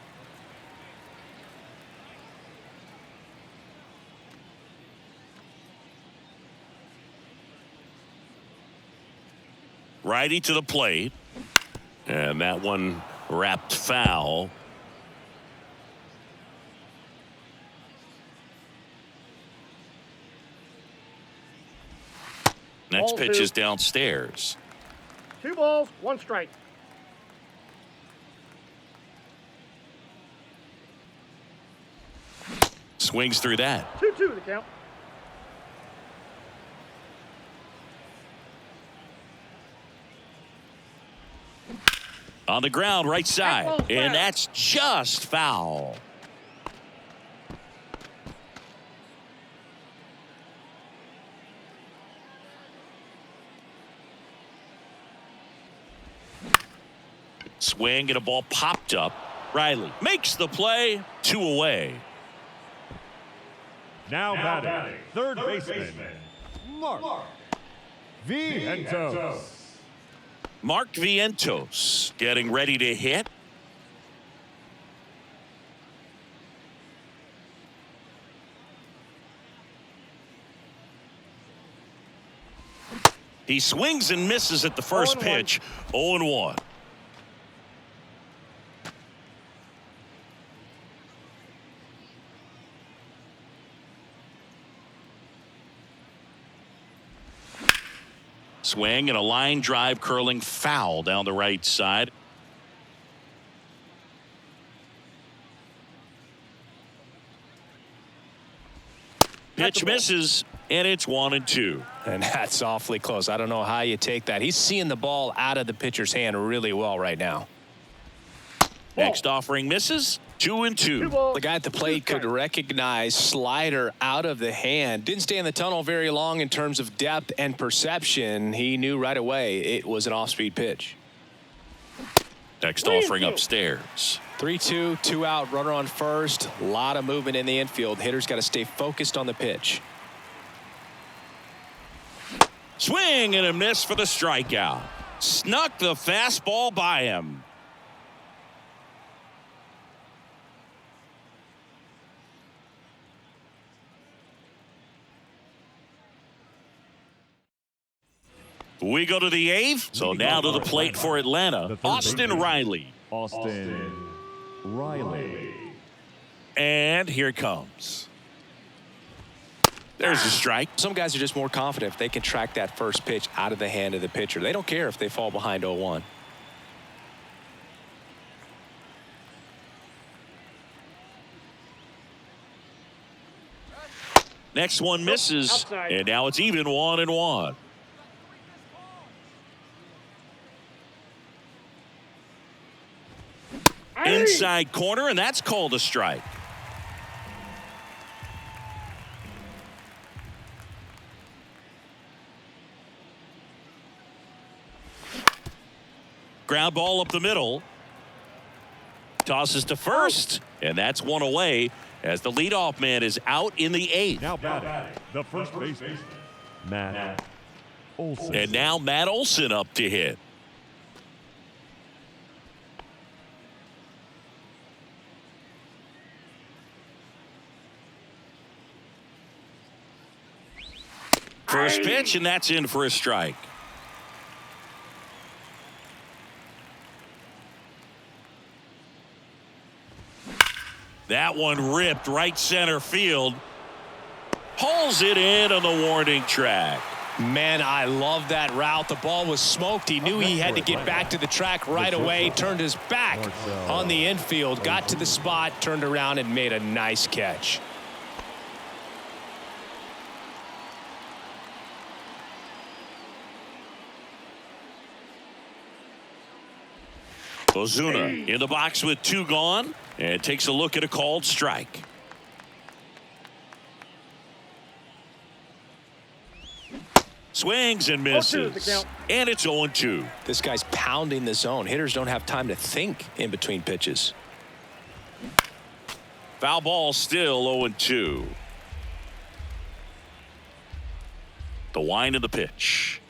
Speaker 2: Righty to the plate. And that one wrapped foul. Next
Speaker 3: Ball
Speaker 2: pitch
Speaker 3: 2.
Speaker 2: is downstairs.
Speaker 3: 2 balls, 1 strike.
Speaker 2: Swings through that.
Speaker 3: 2-2 the count.
Speaker 2: On the ground, right side.
Speaker 3: ball's foul.
Speaker 2: And that's just foul. Swing and a ball popped up. Riley makes the play. 2 away.
Speaker 4: Now batting, third baseman, Mark Vientos.
Speaker 2: Mark Vientos getting ready to hit. He swings and misses at the first
Speaker 3: 0-1.
Speaker 2: pitch. 0-1. Swing and a line drive curling foul down the right side. Pitch misses, and it's 1-2.
Speaker 1: And that's awfully close. I don't know how you take that. He's seeing the ball out of the pitcher's hand really well right now.
Speaker 2: Next offering misses. 2-2.
Speaker 3: 2 balls.
Speaker 1: The guy at the plate could recognize slider out of the hand. Didn't stay in the tunnel very long in terms of depth and perception. He knew right away it was an off-speed pitch.
Speaker 2: Next offering upstairs.
Speaker 1: 3-2, 2 out, runner on first. A lot of movement in the infield. Hitter's got to stay focused on the pitch.
Speaker 2: Swing and a miss for the strikeout. Snuck the fastball by him. We go to the 8th. So now to the plate for Atlanta. Austin Riley.
Speaker 4: Austin Riley.
Speaker 2: And here it comes. There's a strike.
Speaker 1: Some guys are just more confident if they can track that first pitch out of the hand of the pitcher. They don't care if they fall behind 0-1.
Speaker 2: Next one misses.
Speaker 3: Outside.
Speaker 2: And now it's even 1-1. Inside corner, and that's called a strike. Ground ball up the middle. tosses to first, and that's one away as the leadoff man is out in the 8th.
Speaker 4: Now batting, the first baseman, Matt Olson.
Speaker 2: And now Matt Olson up to hit. First pitch, and that's in for a strike. That one ripped right center field. Pulls it in on the warning track.
Speaker 1: Man, I love that route. The ball was smoked. He knew he had to get back to the track right away. Turned his back on the infield. Got to the spot, turned around, and made a nice catch.
Speaker 2: Ozuna in the box with 2 gone and takes a look at a called strike. Swings and misses. And it's 0-2.
Speaker 1: This guy's pounding the zone. Hitters don't have time to think in between pitches.
Speaker 2: Foul ball, still 0-2. The wind of the pitch.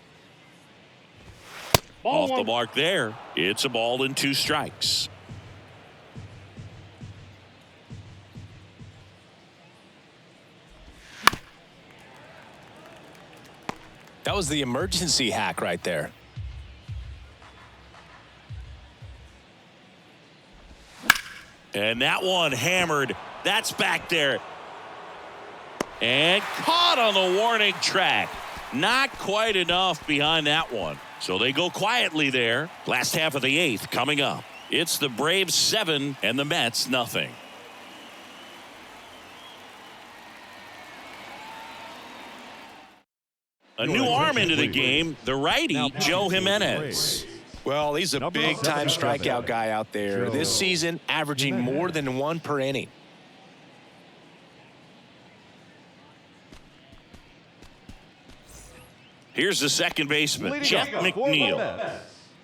Speaker 2: Off the mark there. It's a ball and 2 strikes.
Speaker 1: That was the emergency hack right there.
Speaker 2: And that one hammered. That's back there. And caught on the warning track. Not quite enough behind that one. So they go quietly there. Last half of the 8th coming up. It's the Braves 7 and the Mets nothing. A new arm into the game, the righty, Joe Jimenez.
Speaker 1: Well, he's a big-time strikeout guy out there. This season, averaging more than 1 per inning.
Speaker 2: Here's the second baseman, Jeff McNeil.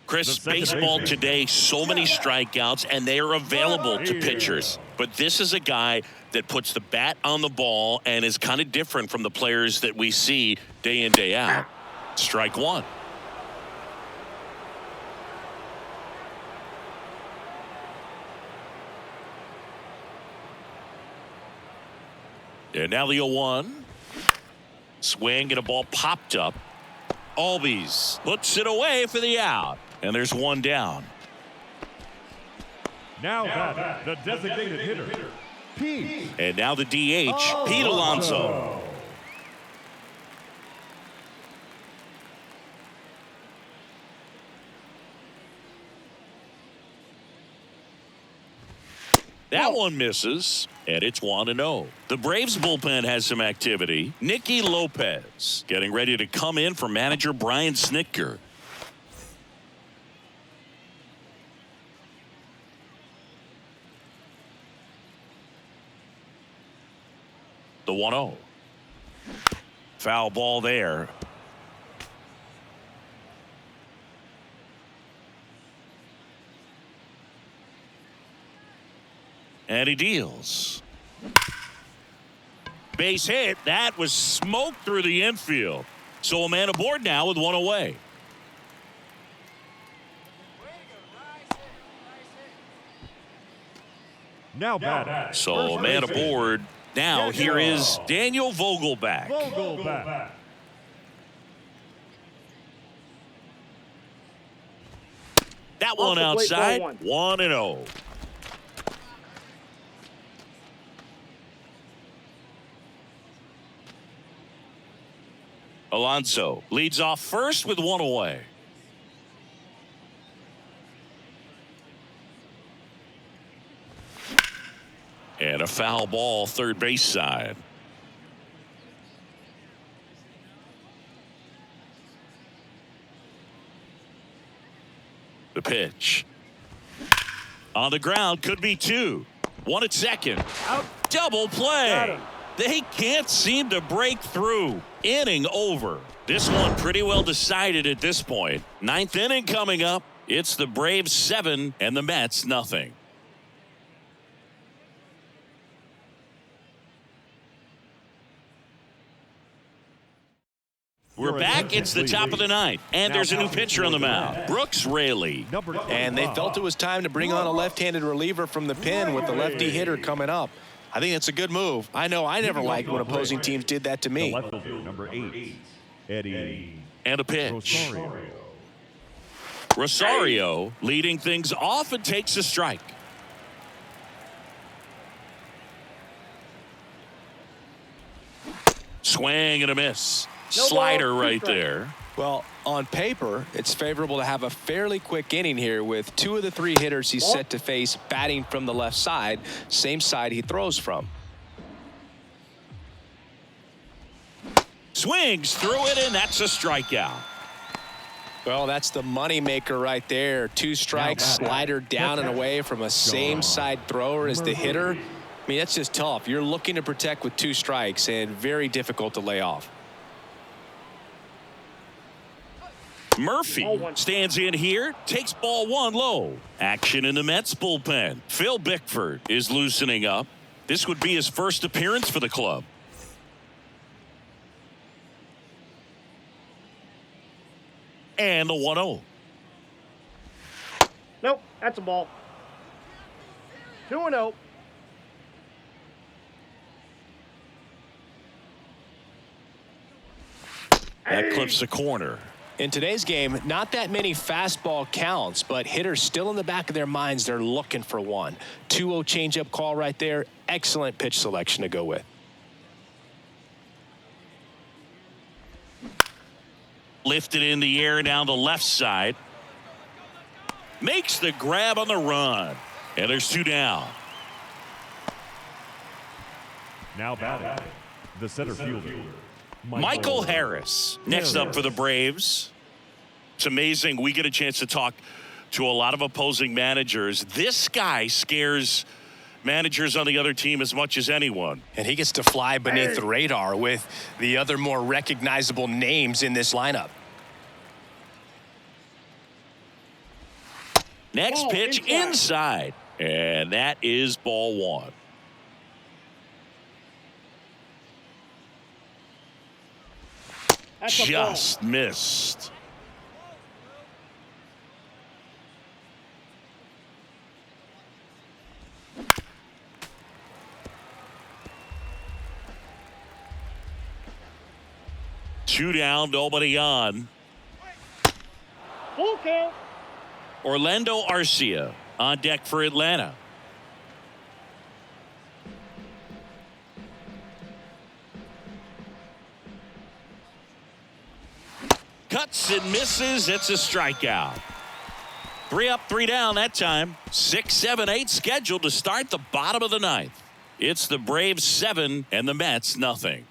Speaker 2: Chris, baseball today, so many strikeouts, and they are available to pitchers. But this is a guy that puts the bat on the ball and is kind of different from the players that we see day in, day out. Strike 1. And now the 0-1. Swing and a ball popped up. Albies puts it away for the out. And there's 1 down.
Speaker 4: Now batting, the designated hitter, Pete.
Speaker 2: And now the DH, Pete Alonso. That one misses, and it's 1-0. The Braves bullpen has some activity. Nicky Lopez getting ready to come in for manager Brian Snitker. The 1-0. Foul ball there. And he deals. Base hit. That was smoked through the infield. So a man aboard now with 1 away.
Speaker 4: Now batting.
Speaker 2: So a man aboard. Now here is Daniel Vogelback. That one outside. 1-0. Alonso leads off first with 1 away. And a foul ball third base side. The pitch. On the ground, could be 2. 1 at second. Out. Double play. They can't seem to break through. Inning over. This one pretty well decided at this point. 9th inning coming up. It's the Braves 7 and the Mets nothing. We're back. It's the top of the ninth. And there's a new pitcher on the mound, Brooks Raley.
Speaker 1: And they felt it was time to bring on a left-handed reliever from the pen with the lefty hitter coming up. I think that's a good move. I know I never liked when opposing teams did that to me.
Speaker 4: Number 8, Eddie.
Speaker 2: And a pitch. Rosario leading things off and takes a strike. Swing and a miss. Slider right there.
Speaker 1: Well, on paper, it's favorable to have a fairly quick inning here with 2 of the 3 hitters he's set to face batting from the left side, same side he throws from.
Speaker 2: Swings through it, and that's a strikeout.
Speaker 1: Well, that's the moneymaker right there. 2 strikes, slider down and away from a same side thrower as the hitter. I mean, that's just tough. You're looking to protect with 2 strikes and very difficult to lay off.
Speaker 2: Murphy stands in here, takes ball 1 low. Action in the Mets bullpen. Phil Bickford is loosening up. This would be his first appearance for the club. And the 1-0.
Speaker 3: Nope, that's a ball. 2-0.
Speaker 2: That clips the corner.
Speaker 1: In today's game, not that many fastball counts, but hitters still in the back of their minds, they're looking for one. 2-0 changeup call right there. Excellent pitch selection to go with.
Speaker 2: Lifted in the air down the left side. Makes the grab on the run. And there's 2 down.
Speaker 4: Now batting, the center fielder,
Speaker 2: Michael Harris next up for the Braves. It's amazing. We get a chance to talk to a lot of opposing managers. This guy scares managers on the other team as much as anyone.
Speaker 1: And he gets to fly beneath the radar with the other more recognizable names in this lineup.
Speaker 2: Next pitch inside. And that is ball 1. Just missed. Two down, nobody on.
Speaker 3: Full count.
Speaker 2: Orlando Arcia on deck for Atlanta. Cuts and misses. It's a strikeout. 3 up, 3 down that time. 6, 7, 8 scheduled to start the bottom of the ninth. It's the Braves 7 and the Mets nothing.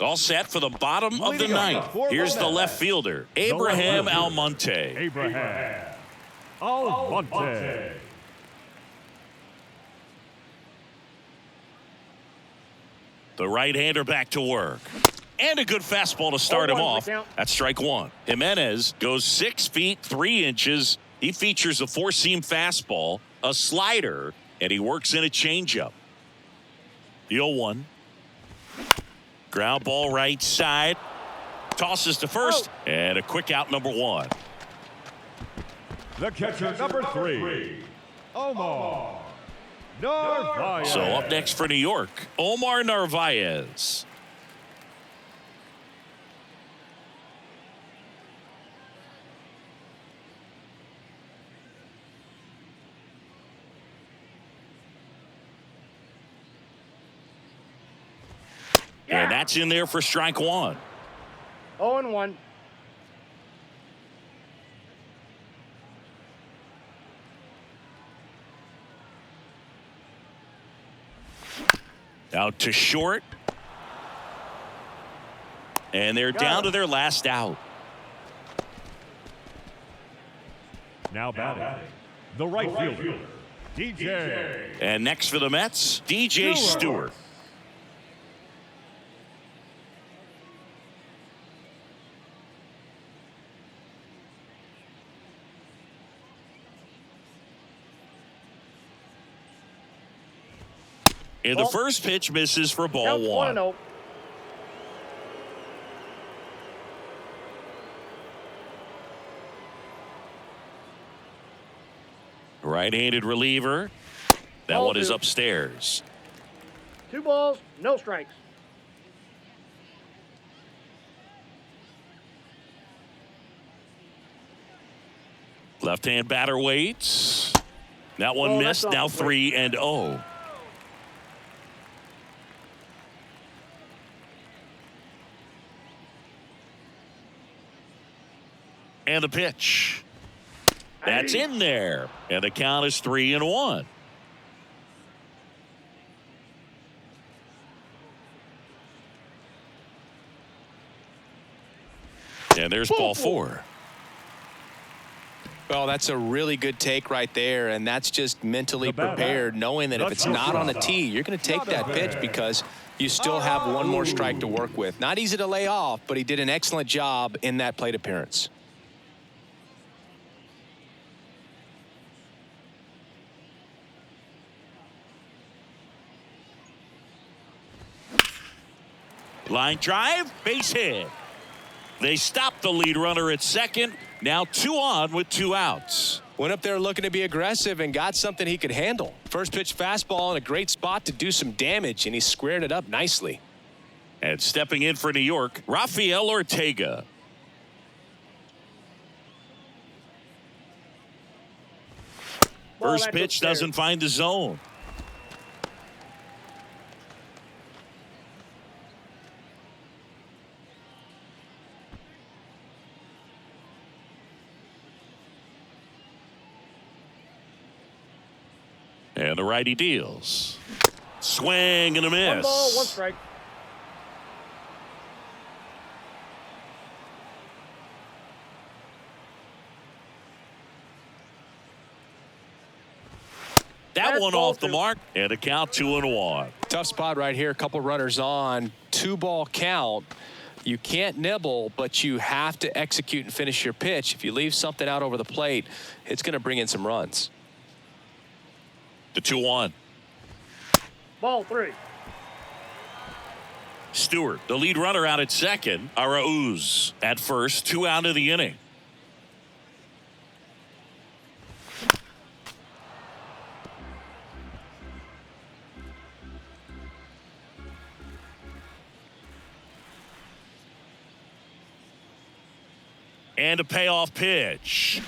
Speaker 2: All set for the bottom of the ninth. Here's the left fielder, Abraham Almonte.
Speaker 4: Abraham Almonte.
Speaker 2: The right-hander back to work. And a good fastball to start him off. That's strike 1. Jimenez goes 6 feet 3 inches. He features a 4-seam fastball, a slider, and he works in a changeup. The 0-1. Ground ball right side. Tosses to first. And a quick out number 1.
Speaker 4: The catcher, number 3, Omar Narvaez.
Speaker 2: So up next for New York, Omar Narvaez. And that's in there for strike 1.
Speaker 3: 0-1.
Speaker 2: Out to short. And they're down to their last out.
Speaker 4: Now batting, the right fielder, DJ.
Speaker 2: And next for the Mets, DJ Stewart. And the first pitch misses for ball one.
Speaker 3: 1-0.
Speaker 2: Right-handed reliever. That
Speaker 3: Ball
Speaker 2: one is
Speaker 3: two.
Speaker 2: upstairs.
Speaker 3: 2 balls, no strikes.
Speaker 2: Left-hand batter waits. That one
Speaker 3: Oh,
Speaker 2: missed.
Speaker 3: that's
Speaker 2: Now
Speaker 3: off.
Speaker 2: 3-0. And the pitch. That's in there. And the count is 3-1. And there's ball 4.
Speaker 1: Well, that's a really good take right there, and that's just mentally prepared, knowing that if it's not on the tee, you're going to take that pitch because you still have one more strike to work with. Not easy to lay off, but he did an excellent job in that plate appearance.
Speaker 2: Line drive, base hit. They stopped the lead runner at second. Now 2 on with 2 outs.
Speaker 1: Went up there looking to be aggressive and got something he could handle. First pitch fastball in a great spot to do some damage, and he squared it up nicely.
Speaker 2: And stepping in for New York, Rafael Ortega. First pitch doesn't find the zone. And the righty deals. Swing and a miss.
Speaker 3: 1 ball, 1 strike.
Speaker 2: That one
Speaker 3: ball
Speaker 2: off the
Speaker 3: 2.
Speaker 2: mark. And a count 2-1.
Speaker 1: Tough spot right here. A couple runners on. 2-ball count. You can't nibble, but you have to execute and finish your pitch. If you leave something out over the plate, it's going to bring in some runs.
Speaker 2: The 2-1.
Speaker 3: Ball 3.
Speaker 2: Stewart, the lead runner out at second. Arauz at first, 2 out of the inning. And a payoff pitch.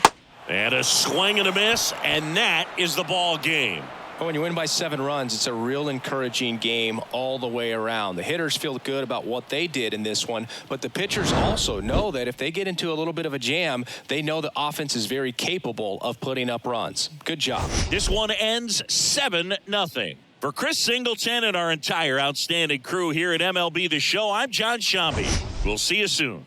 Speaker 2: And a swing and a miss, and that is the ball game.
Speaker 1: But when you win by 7 runs, it's a real encouraging game all the way around. The hitters feel good about what they did in this one, but the pitchers also know that if they get into a little bit of a jam, they know the offense is very capable of putting up runs. Good job.
Speaker 2: This one ends 7-0. For Chris Singleton and our entire outstanding crew here at MLB The Show, I'm John Shambi. We'll see you soon.